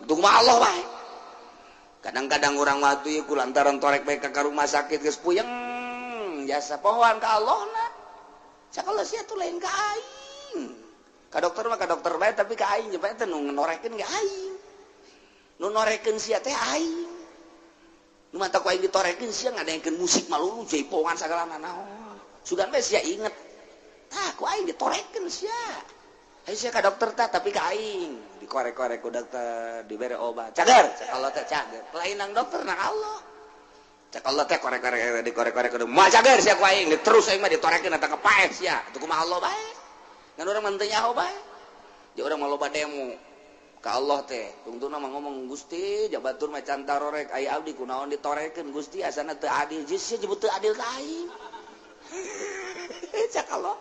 untuk mah Allah bae kadang-kadang urang waktu ieu kulantaran torek bae ka rumah sakit geus puyeng jasa pohon ka Allahna sakala sia tuh lain ka aing ka dokter mah ka dokter bae tapi ka aing bae teh nu norekeun ge aing nu norekeun sia teh aing nu mata ku aing ditorekeun sia ngadengkeun musik malulu jaipongan sagala naon sugan bae sia inget tah ku aing ditorekeun sia aing sia ka dokter tah tapi ka aing dikorek-korek ku dokter dibere obat cager sakala teh cager lain nang dokter nang Allah cak Allah teh korek-korek dikorek-korek kudu moal cager sia ku aing terus aing mah ditorekeun eta ka paeh sia atuh kumaha Allah bae ngan urang mah teu nyaho bae di urang mah loba demo ka Allah teh tungtuna mah ngomong Gusti jabatur mah can tarorek aya abdi kunaon ditorekeun Gusti asana teu adil jeung sia jebut teu adil ka aing cak Allah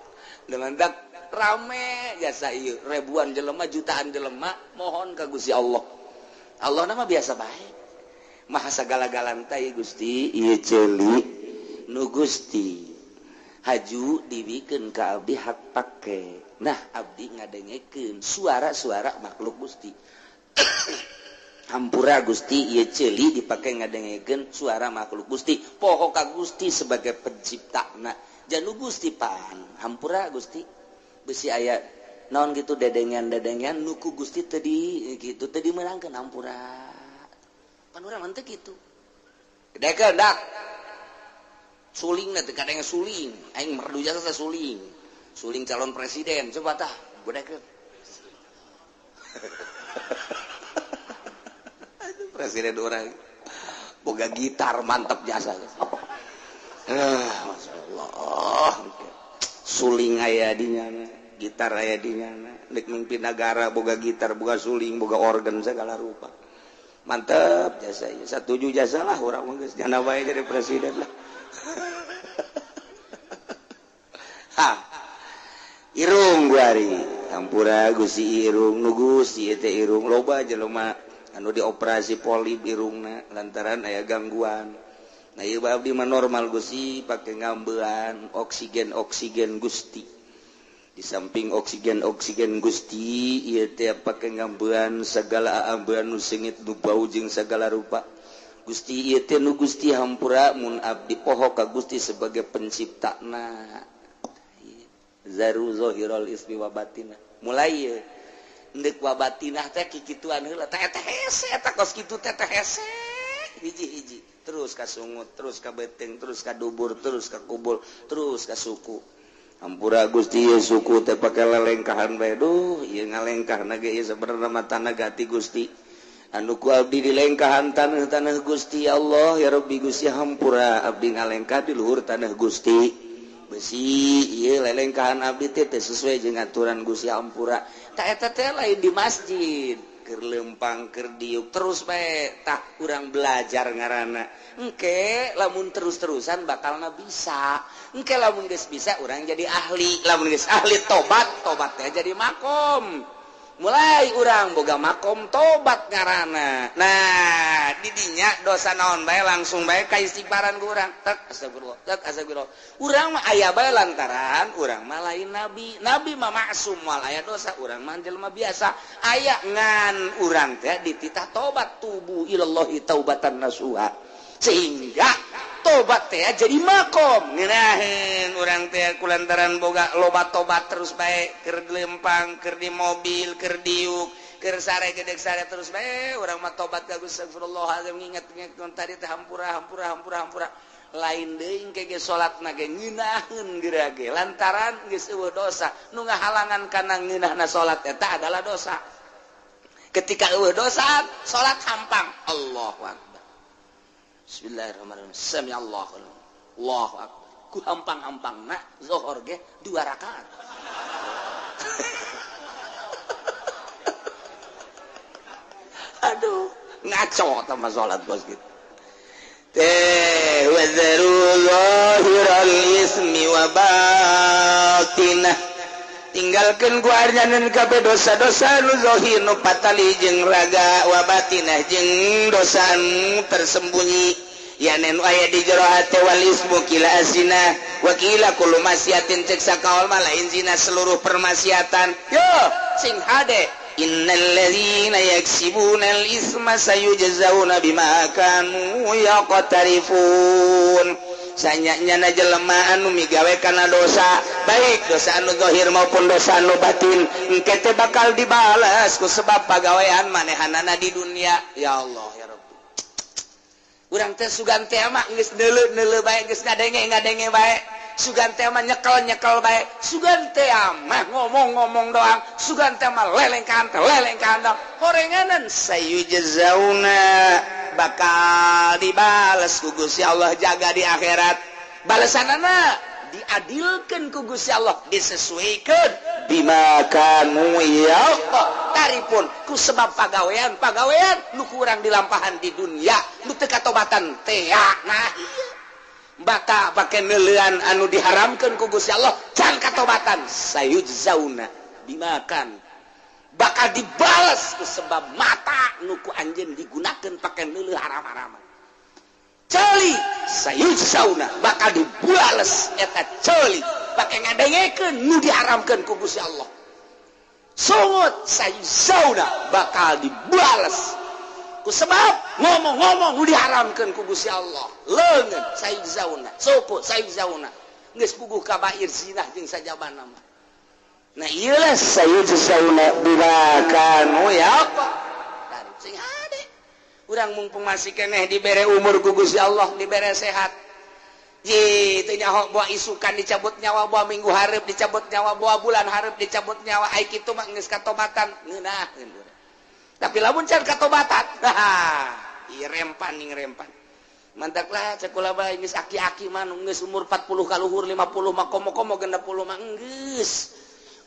demandak rame jasa ieu ribuan jelema jutaan jelema mohon ka Gusti Allah Allah nama biasa bae maha sagala-galan teh Gusti ieu ceuli nu Gusti haju dibikeun ka abdi hak pake nah abdi ngadengekeun suara-suara makhluk Gusti hampura Gusti ieu ceuli dipake ngadengekeun suara makhluk Gusti poho ka Gusti sebagai penciptana janu Gusti pan hampura Gusti besi aya naon gitu dedengan-dedengan nuku Gusti teu di kitu teu dimeulangkeun hampura pan urang mah teu kitu gedekeun dak suling teh kadang suling aing merdu jasa suling calon presiden coba tah gedekeun presiden urang boga gitar mantep jasa masyaallah suling aya di nyana gitar aya di nyana nek mimpin negara boga gitar boga suling boga organ segala rupa mantap jasa ya satuju jasa lah orang mah geus jana bae jadi presiden lah ha irung guari hampura Gusti irung nu Gusti teh irung loba jelema anu dioperasi polip irungna lantaran aya gangguan nah ieu abdi mah normal Gusti pake ngambean oksigen Gusti di samping oksigen Gusti ieu teh pake ngambean sagala ambean nu sengit nu bau jeung sagala rupa Gusti ieu teh nu Gusti hampura mun abdi poho ka Gusti sebagai penciptana zaru zahirul ismi wa batinah mulai ieu endek wa batinah teh kikituan heula teh hese eta kos kitu teh hese hiji-hiji terus ka sungut terus ka beteng terus ka dubur terus ka kubul terus ka suku hampura Gusti ieu suku teh pake lelengkahan bae duh ieu ngalengkahna ge ieu sabenerna mah tanah gati Gusti anu ku abdi dilengkahan taneuh Gusti Allah ya Rabbi Gusti hampura abdi ngalengkah di luhur taneuh Gusti besi ieu lelengkahan abdi teh sesuai jeung aturan Gusti hampura tah eta teh lain di masjid keur lempang keur diuk terus bae tah urang belajar ngaranna engke lamun terus-terusan bakalna bisa engke lamun geus bisa urang jadi ahli lamun geus ahli tobat teh jadi makom mulai urang boga makom tobat ngaranna nah di dinya dosa naon bae langsung bae ka istighfaran ku urang tak astagfirullah urang mah aya bae lantaran urang mah lain nabi mah maksum moal aya dosa urang mah jelema biasa aya ngan urang teh dititah tobat tubu ilallahi taubatan nasuha sehingga tobat teh jadi makom ngeunaheun urang teh kulantaran boga loba tobat terus bae keur lempang keur di mobil keur diuk keur sare gedeg sare terus bae urang mah tobat ka Gusti astagfirullahalazim nginget-nginget tadi teh hampura lain deui engke ge salatna ge ngeunaheun geura ge lantaran geus eueuh dosa nu ngahalangan kana ngeunahna salat eta adalah dosa ketika eueuh dosa salat hampang Allahu akbar Bismillahirrahmanirrahim. Sami Allahu akbar. Ku hampang-hampangna zuhur ge 2 rakaat. Aduh, ngaco sama salat bos gitu. Wa zaru zahiral ismi wa batinah. tinggalkan guanya dan kabeh dosa-dosa nu zahir nu patali jeung raga wa batinah jeung dosa anu tersembunyi ya nen aya di jero hate wal ismu kila azina wa kila kullu masyiatin cek sakaul malain zina seluruh permaksiatan yo sing hade innal ladzina yaksibuna al isma sayujzauna bima kanu yaqtarifun sanyanya jelema anu migawe kana dosa baik dosa anu zahir maupun dosa anu batin engke teh bakal dibalas ku sebab pagawean manehanana di dunia ya Allah ya Rabbi urang teh sugan teh mah geus neuleuh bae geus ngadenge bae sugan teh mah nyekel bae sugan teh mah ngomong doang sugan teh mah lelengkan horenganan sayujzauna bakal dibales ku Gusti Allah jaga di akhirat balasanana diadilkeun ku Gusti Allah disesuaikeun bima kanu taripun ku sebab pagawean nu kurang dilampahan di dunia nu teu katobatan teh nah ieu baka pake neuleuan anu diharamkeun ku Gusti Allah can katobatan sayujzauna bima kan bakal dibalas ku sebab mata nuku anjeun digunakeun pake neuleuh haram-haraman ceuli sayujzauna bakal dibalas eta ceuli pake ngadengekeun nu diharamkeun ku Gusti Allah sungut sayujzauna bakal dibalas ku sebab ngomong-ngomong nu diharamkeun ku Gusti Allah leungeun sayujzauna sopo sayujzauna geus puguh kabair zina jeung sajabana mah nah iyalah sayujzauna bima kanu dari sing hade urang mumpung masih keneh dibere umur ku Gusti Allah dibere sehat ye teu nyaho bawa isukan dicabut nyawa bawa minggu hareup dicabut nyawa bawa bulan hareup dicabut nyawa ai kitu mah geus katobatan ngeunaheun tapi lamun can katobatan ieu rempan mantak lah cek ulah bae geus aki-aki mah geus umur 40 kaluhur 50 mah komo-komo 60 mah geus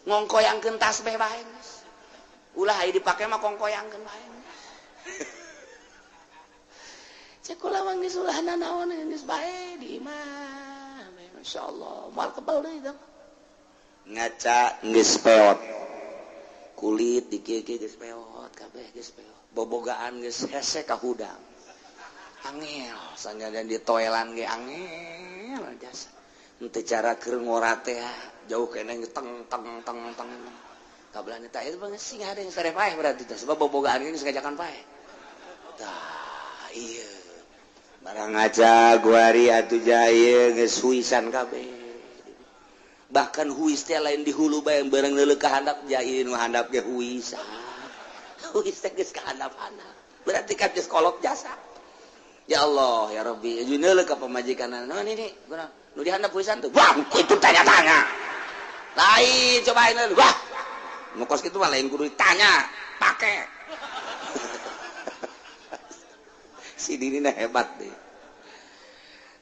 ngongkoyangkeun tasbih bae geus ulah aya dipake mah kongkoyangkeun bae cek ulah mah geus ulah nanaon geus bae di imah masyaallah moal kebal deui tah ngaca geus peot kulit dikeke geus peot kabeh geus peot bobogaan geus hese ka hudang angel sanjadan di toilan ge angel jasa teu cara keur ngora teh jauh keneh teng kabelan eta itu banget sing ada yang sare paeh berarti teh sebab bobogaan geus ngajakan paeh tah ieu barang aja guari atuh jaya geus huisan kabeh bahkan huis teh lain di hulu bae bareng leuleuh ka handap jai nu handap ge huisan huis teh geus ka handap-handap berarti kan geus kolot jasa ya Allah ya Rabbi ajuneuleuh ka pamajikanna naon ini nu dihandap huisan tuh wah itu tanya-tanya lain cobain wah ngokos kitu mah lain kudu ditanya pake si dirina hebat deh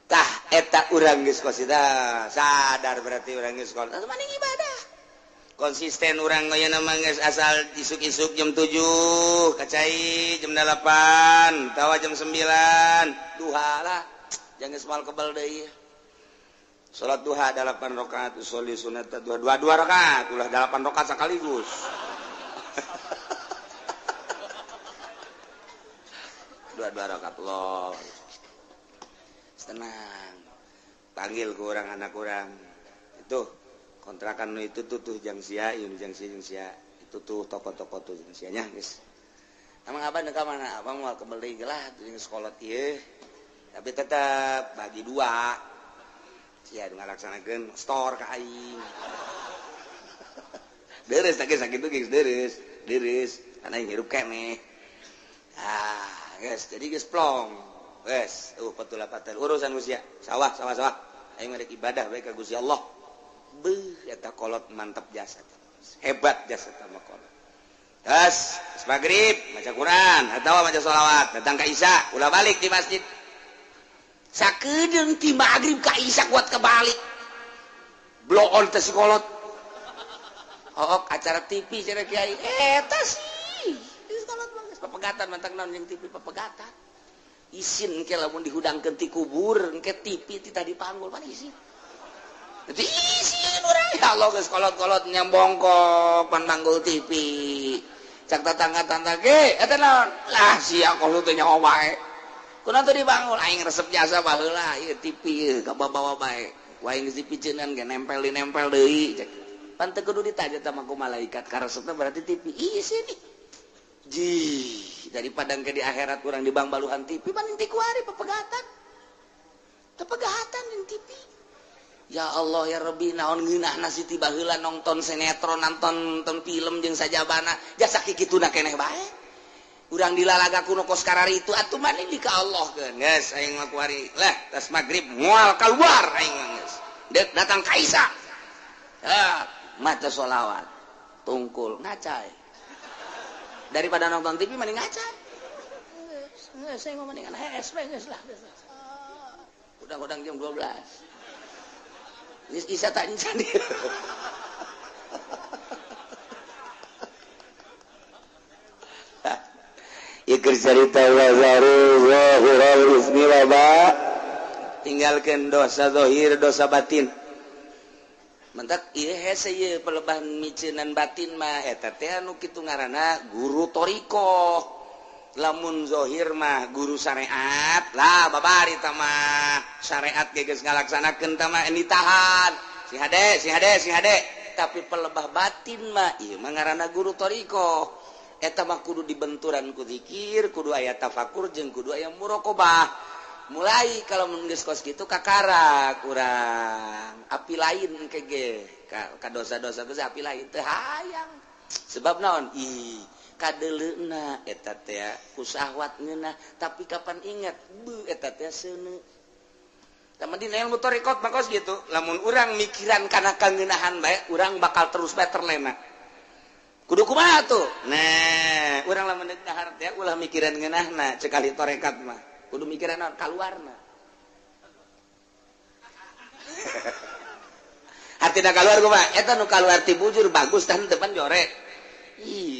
tah eta urang geus kosida sadar berarti urang geus kos maning ibadah konsisten urang ayeuna mah geus asal isuk-isuk jam 7 kacai jam 8 tawa jam 9 duha lah jangan geus moal kebal deui salat duha 8 rakaat usolli sunat dua rakaat ulah 8 rakaat sekaligus dua rakaat Allah tenang panggil ke orang anak orang itu kontrakan itu tuh jang sia itu tuh toko-toko tuh jang sianya guys emang abang ke mana abang mau kembali lah jeung sekolah ieu tapi tetap bagi dua sia ngalaksanakeun store ka aing deres sakit geus deres kana aing hirup keneh guys jadi geus plong wes patul urusan usia sawah aing merek ibadah bae ka Gusti Allah beuh eta kolot mantap jasa hebat jasa mah kolot tas maghrib maca Quran atawa maca sholawat datang ka Isya ulah balik di masjid sakedeung ti maghrib ka Isya kuat kebalik blow on teh si kolot acara TV cenah kiai eta sih geus kolot mah geus papegatan mantang naon jeung TV papegatan isin ke lamun dihudangkeun ti kubur engke TV ti tadi panggul pan isin diisiin urang ya Allah geus kolot-kolot nyambongkok pan manggul TV cak tetangga-tetangga ge eta naon lah sia kolot teh nyawa bae kunaon teh dibangun aing resep jasa baheula ieu TV ieu ka bawa bae wae geus dipiceunan ge nempel deui cek pan teu kudu ditanya sama ku malaikat karesepna berarti TV isi nih jih daripada ke di akhirat urang di bang baluhan TV paling ti kuari pepegatan jeung TV. Ya Allah ya Rabbi naon ngeunahna Siti baheula nonton sinetron nonton film jeung sajabana jasa kikituna keneh bae. Urang dilalagaku nu kos karari itu atuh mani di ka Allah keun. Geus aing mah kuari lah tas magrib moal keluar aing mah geus. Deuk datang Kaisa. Maca sholawat. Tungkul ngacai. Daripada nonton TV mending ngacai. Geus saya mah mendingan HS geus lah. Udang-udang jam 12. Isa tak insan dia. Ikir cerita wazaru zahiral ismi waba tinggalkan dosa zahir dosa batin. Mentak ieu hese ieu pelebahan micenan batin mah eta teh anu kitu ngaranna guru toriko. Lamun zahir mah guru syariat lah babari tah mah syariat geus ngalaksanakeun tah mah ditahan si hade tapi pelebah batin mah ieu mah ngaranna guru toriko eta mah kudu dibenturan ku zikir kudu aya tafakur jeung kudu aya muraqabah mulai kalau mun geus kos kitu kakarak urang api lain kege ka dosa-dosa geus api lain teu hayang sebab naon kadeleuna eta teh ku syahwat ngeunah tapi kapan ingat eta teh seuneu taman dina ilmu tarekat mah kos gitu lamun urang mikiran kana kangeunahan bae urang bakal terus bae terlena kudu kumaha tuh nah urang lamun deuk dahar teh ulah mikiran ngeunahna cekali tarekat mah kudu mikiran naon kaluarna artina kaluar kumaha eta nu kaluar ti bujur bagus tah depan jorek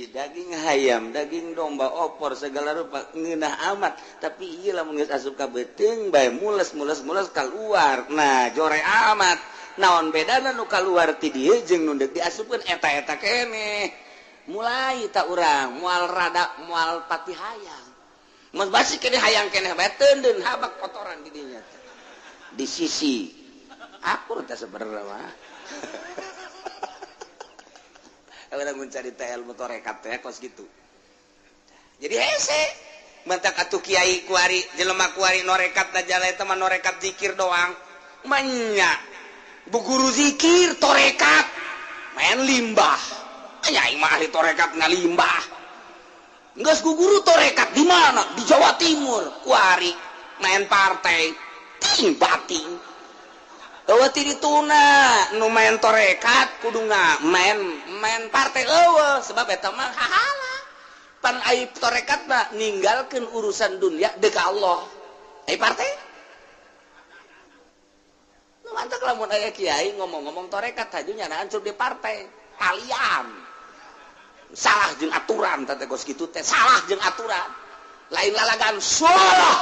daging hayam, daging domba, opor segala rupa ngeunah amat, tapi ieu lamun geus asup ka beuteung bae mules kaluar. Nah, jore amat. Naon bedana nu kaluar ti dieu jeung nu deuk diasupkeun eta-eta keneh. Mulai ta urang moal rada moal pati hayang. Mun basi keneh hayang keneh bae teundeun habak kotoran di dinya. Di sisi akur teh sabenerna mah. Orang mencari ilmu tarekat teh kos gitu. Jadi hese mentak atuh kiai kuari jelema kuari norekat da jala eta mah norekat zikir doang. Manya bu guru zikir tarekat main limbah. Anya aing mah ahli tarekat ngalimbah. Geus ku guru tarekat di mana? Di Jawa Timur. Kuari main partai ting bating. Eueuh ti dituna nu main tarekat kudu main partai eueuh sebab eta mah hahala. Pan ai tarekat mah ninggalkeun urusan dunia deuk ka Allah. Ai partai? Nu mantak lamun aya kiai ngomong-ngomong tarekat haju nyana hancur di partai. Kalian salah jeung aturan teh geus kitu teh salah jeung aturan. Lain lalagan salah.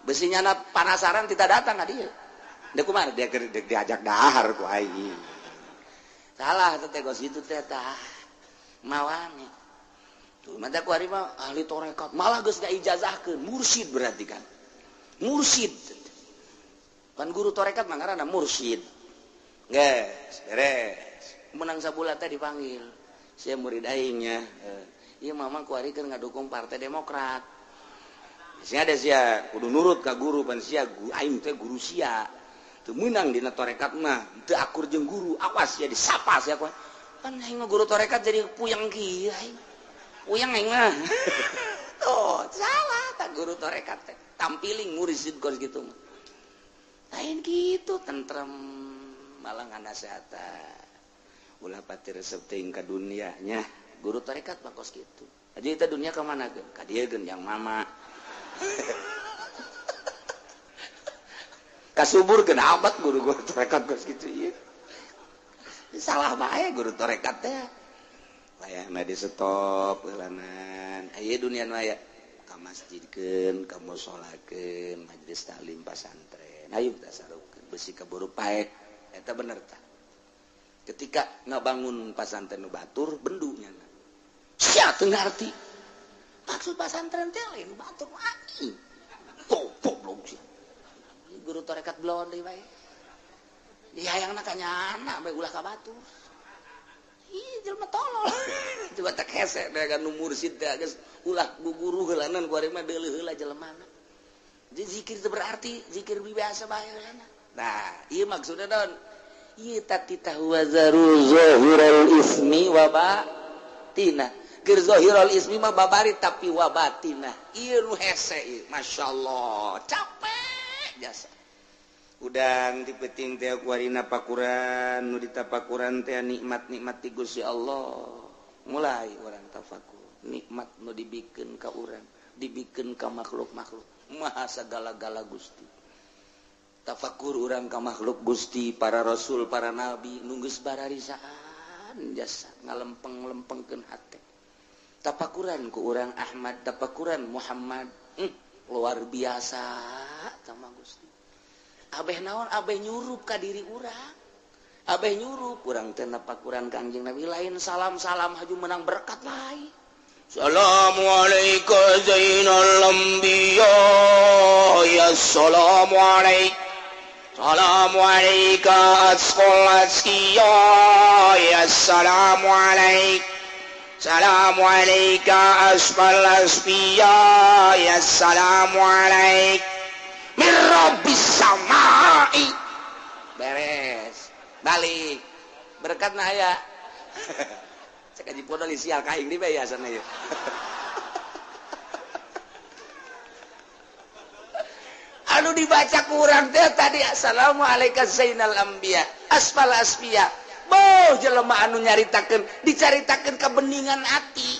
Besi nyana panasaran tidak datang ka dieu. Deuk kumaha dia diajak dahar ku aing. Salah teh gos itu teh tah. Mawane. Tuh mata ku ari mah ahli tarekat, malah geus ngaijazahkeun, mursyid berarti kan. Mursyid. Kan guru tarekat mah ngaranna mursyid. Geus, beres. Menang sabulat teh dipanggil. Sia murid aingnya. Ieu mama ku ari keur ngadukung Partai Demokrat. Sia ada sia kudu nurut ka guru pan sia aing teh guru sia. Teu meunang dina tarekat mah teu akur jeung guru awas ya disapa sia ku kan aing mah guru tarekat jadi puyeng kieu aing puyeng aing mah oh salah tak guru tarekat teh tampiling murisid kos kitu mah lain kitu tentrem malah nganasehatan ulah pati resep teuing ka dunia nya guru tarekat mah kos kitu aja eta dunia ka mana geun ka dieu geun yang mama kasubur kena abad guru tarekat geus kitu ieu. Salah bae guru tarekat teh. Layahna di stop heulanan. Aya dunia nu aya ka masjidkeun, ka musolakeun, majelis taklim pasantren. Ayo kita sarukeun. besi kaburu paek eta bener tah ketika ngabangun pasantren nu batur bendunya sia teu ngarti maksud pasantren teh lain batur mati goblok sih guru tarekat belon deui bae dihayangna ka nyana bae ulah ka batur ih jelema tolol coba tak hese dengan nu mursid teh geus ulah guguru heulanan ku ari mah deuleuh heula jelemana zikir itu berarti zikir biasa bae heulanan nah ieu maksudna naon ieu tatita huwa zaru zahirul ismi wa batinah keur zahirul ismi mah babari tapi wa batinah ieu nu hese ieu masyaallah capek jasa udang dipeting teh ku arina pakuran nu ditapakuran teh nikmat-nikmat ti Gusti Allah mulai urang tafakur nikmat nu dibikeun ka urang dibikeun ka makhluk-makhluk maha sagala-gala Gusti tafakur urang ka makhluk Gusti para rasul para nabi nu geus bararisaan jasa ngalempeng-lempengkeun hate tapakuran ku urang Ahmad tapakuran Muhammad luar biasa sama Gusti abeh naon abeh nyurup ka diri urang abeh nyurup urang teh napakuran Kangjeng Nabi lain salam-salam haju menang berkat lain Assalamualaikum Zainal Anbiya ya Assalamualaikum Assalamualaikum Asqal Asqiya ya Assalamualaikum Assalamualaikum Asqal Asqiya ya Assalamualaikum min rabbis samai beres balik berkatna aya cek aji podol sial kaing di bae asana ieu anu dibaca ku urang teh tadi assalamualaikum zainal anbiya asfal asfiya boh jelema anu nyaritakeun dicaritakeun kebeningan ati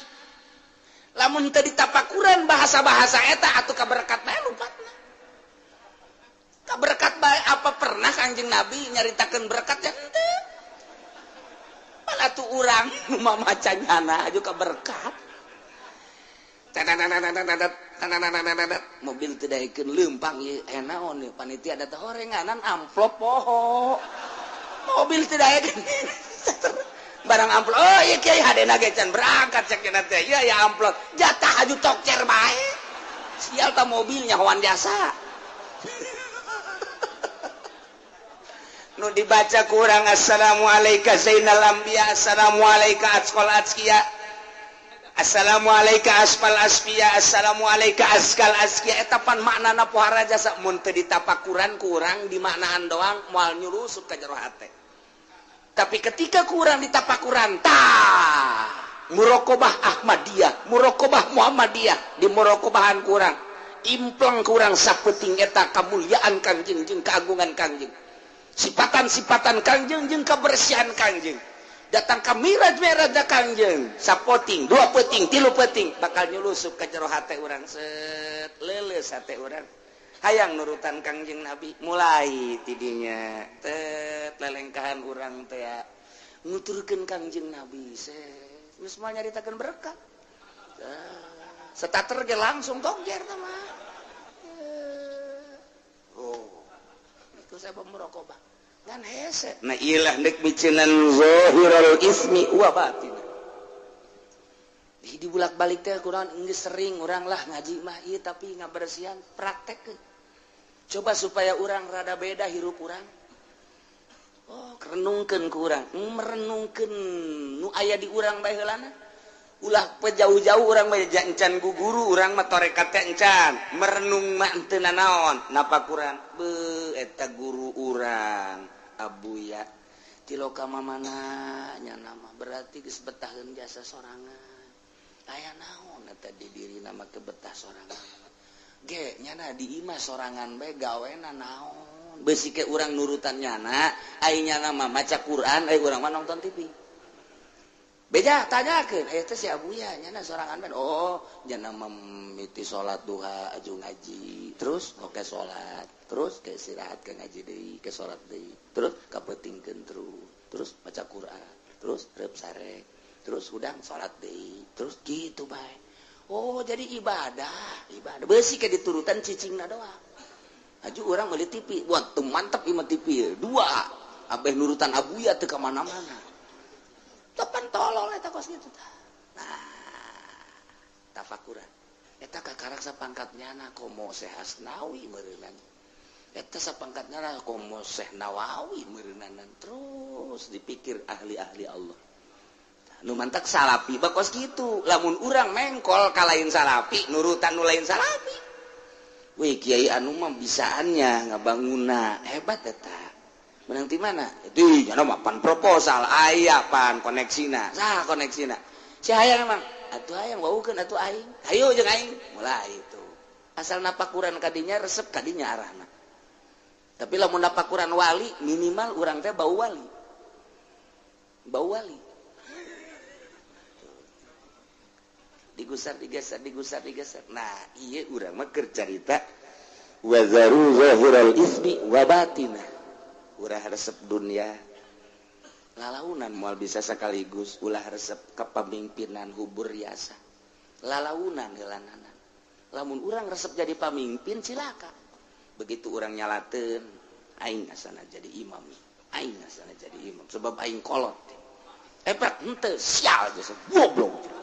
lamun teu ditapakuran bahasa-bahasa eta atuh kaberkat bae lupatna berkat baik apa pernah Kangjeng Nabi nyaritakeun berkat ya henteu malah tuh urang nu mamacanyana aju ka berkat mobil teu daekeun leumpang ieu naon ieu panitia da teh horenganan amplop poho mobil teu daekeun barang amplop oh ieu kiai hadena ge can berangkat cek teh ieu ya amplop jatah aju tokcer bae sial ta mobilnya hoan jasa nu dibaca kurang assalamualaikum zainal anbiya assalamualaikum asqal asqiya assalamualaikum asfal asfiya assalamualaikum asqal asqiya eta pan maknana pohara jasa mun teu ditapakuran kurang dimaknaan doang moal nyurusup ka jero hate tapi ketika kurang ditapakuran tah muraqabah Ahmadiyah muraqabah Muhammadiyah di muraqabahan kurang implang kurang sapeting eta kamulyaan Kangjeng jeung keagungan Kangjeng sifatan-sifatan Kangjeng jeung kebersihan Kangjeng datang ka miraj-miraj da Kangjeng sapoting dua peuting tilu peuting bakal nyulusup ka jero hate urang set leuleus hate urang hayang nurutan Kangjeng Nabi mulai tidinya tet lelengkahan urang teh nguturkeun Kangjeng Nabi set geus moal nyaritakeun berkat starter ge langsung togjer teh mah itu saya pemuraqabah ngan hese nah iyalah nek micenan zahirul ismi wa batin di bulak-balik teh kurang geus sering urang lah ngaji mah ieu tapi ngabersihan praktekkeun coba supaya urang rada beda hirup urang oh renungkeun ku urang merenungkeun nu aya di urang bae heulana ulah pejauh-jauh urang bae encan guguru urang mah tarekat teh encan merenung mah teu naon napakuran beuh eta guru urang abuya ti loka mamana nya nama berarti geus betahkeun jasa sorangan aya naon eta di dirina mah teu betah sorangan ge nyana di imah sorangan bae gawena naon beusi ke urang nurutan nyana ai nyana mah maca Quran ai urang mah nonton TV beja tanyakeun eta si abuya nyana sorangan bae oh nyana mimiti salat duha aju ngaji terus oke salat terus ke istirahat ke ngaji deui ke salat deui terus kapetingkeun terus maca Quran terus reup sare terus udang salat deui terus gitu bae oh jadi ibadah beusi ke diturutan cicingna doang aju orang beli TV buat tuh mantap imah TV dua abeh nurutan abuya teu ka mana-mana tepan tolol eta kos gitu tah nah tafakuran eta kakarak sapangkatnyana komo Syekh Asnawi meureunana eta sapangkatnyana komo Syekh Nawawi meureunanan terus dipikir ahli-ahli Allah nu mantak salapi bakos kitu lamun urang mengkol kalain salapi nurutan nu lain salapi wih kiai anu mah bisaannya ngabangunna hebat eta menang di mana itu jangan pan proposal aya pan koneksina sah koneksina si hayang emang atuh hayang waukeun atuh aing hayu jeung aing mulai itu asal napakuran kadinya resep kadinya arahna tapi lamun napakuran wali minimal urang teh bau wali digusar digeser nah iya urang mah keur carita wazaru zahiral ismi wa batina urang resep dunia lalaunan moal bisa sekaligus ulah resep kepemimpinan hubur riasa lalaunan heulananan lamun urang resep jadi pamimpin cilaka begitu urang nyalateun aing asana jadi imam sebab aing kolot epek henteu sial geus goblok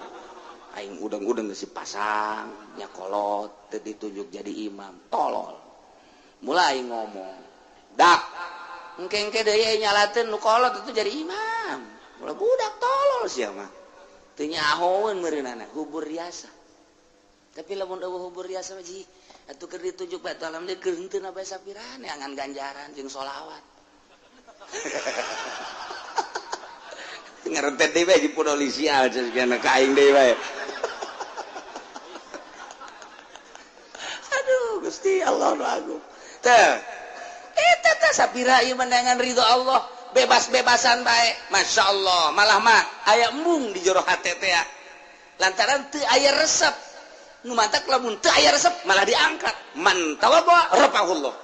aing udang-udang geus pasang nya kolot teu ditunjuk jadi imam tolol mulai ngomong dak engke-engke deui nyalateun nu kolot itu jadi imam ulah budak tolol sia mah teu nyahoeun meureunana hubur riasa tapi lamun eueuh hubur riasa mah ji atuh keur ditunjuk bae alhamdulillah keur henteu na bae sapirane angan ganjaran jeung sholawat ngarentes deui bae di polisial cenah ka aing deui bae Gusti Allah nu agung teh eta teh sapira ieu menangan ridho Allah bebas-bebasan bae Masya Allah malah mah aya embung di jero hate teh lantaran teu aya resep nu mantak lamun teu aya resep malah diangkat man tawaddu rafa'ullah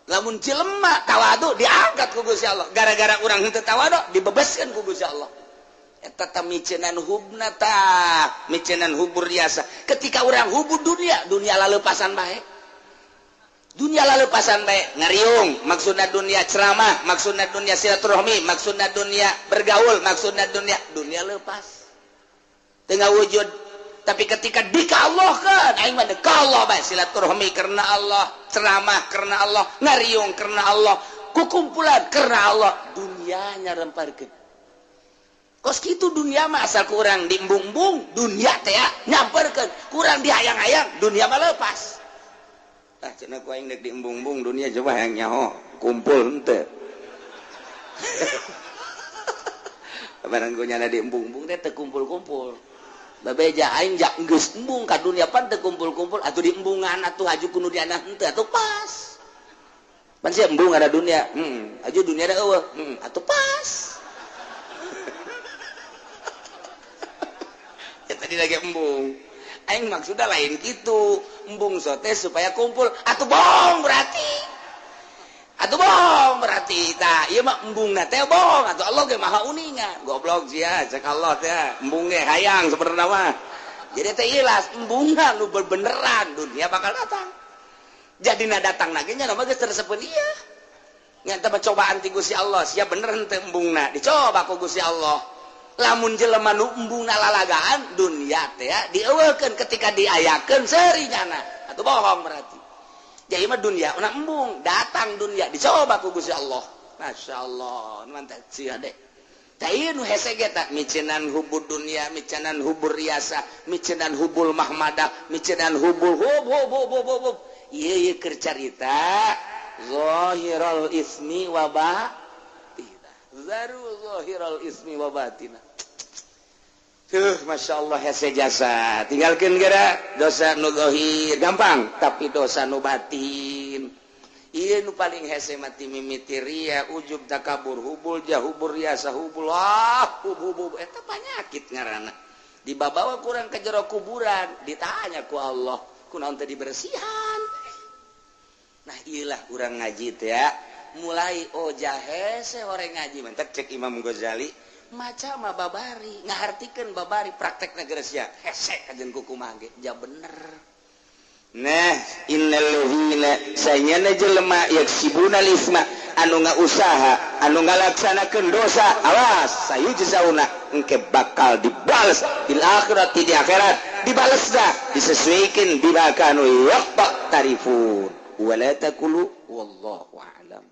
lamun jelema tawadu diangkat ku Gusti Allah gara-gara urang henteu tawadu dibebaskeun ku Gusti Allah eta tah micenan hubna tah micenan hubur riasa ketika urang hubur dunia laleupasan bae ngariung maksudna dunia ceramah maksudna dunia silaturahmi maksudna dunia bergaul maksudna dunia leupas tengah wujud tapi ketika dikallahkeun aing mah dekallah bae silaturahmi karena Allah ceramah karena Allah ngariung karena Allah kukumpulan karena Allah dunia nyaremparkeun kos kitu dunia mah asal kurang diembung-embung dunia teh nyamperkeun kurang dihayang-hayang dunia mah leupas tah cenah ku aing deuk diembung-embung dunia coba hayang nyaho kumpul henteu barang ku nyana diembung-embung teh teu kumpul-kumpul babeja aing jak geus embung ka dunia pan teu kumpul-kumpul atuh diembungan atuh aju ku nu diana henteu atuh pas pan sia embung ada dunia aju dunia da eueuh atuh pas tadi lagi embung aing maksudnya lain gitu embung sote supaya kumpul atuh bohong berarti tah ieu mah embungna teh bohong atuh Allah ge maha uningan goblok sia cek Allah teh embung ge hayang sebenarnya mah jadi teh ilas embungna nu beneran dunia bakal datang jadina datang lagi nya mah geus teresepeun ieu nya teh cobaan ti Gusti Allah sia bener henteu embungna dicoba ku Gusti Allah lamun jelema nu embungna lalagaan dunia teh dieueukeun ketika diayakeun serinyana atuh bohong berarti jadi mah dunia una embung datang dunia dicoba ku Gusti Allah masyaallah mantap sia deh tah ieu nu hese ge tah micenan hubur dunia micenan hubur riasa micenan hubul mahmadah micenan hubul hub ieu keur carita zahirul ismi wa zaru zahiral ismi wa batina Masya Allah hese jasa tinggalkan gara dosa nu zahir gampang tapi dosa nu batin ieu nu paling hese mati mimiti ria ujub takabur hubul jahubur riasa hubul hubul eta panyakit ngaranna dibawa kurang ke jero kuburan ditanya ku Allah kunaon teh dibersihan nah iyalah urang ngaji teh ya mulai hese orang ngaji mentek cek Imam Ghazali maca mah babari ngahartikeun babari praktek negara sia hese kajen kuku mah ge ja bener nah innalladzina sayana jelema yaksibunal-itsma anu ngausaha anu ngalaksanakeun dosa awas sayujzauna engke bakal dibales fil akhirati di akhirat dibales dah disesuaikan bima kanu yaqtarifun wala taqulu wallahu a'lam.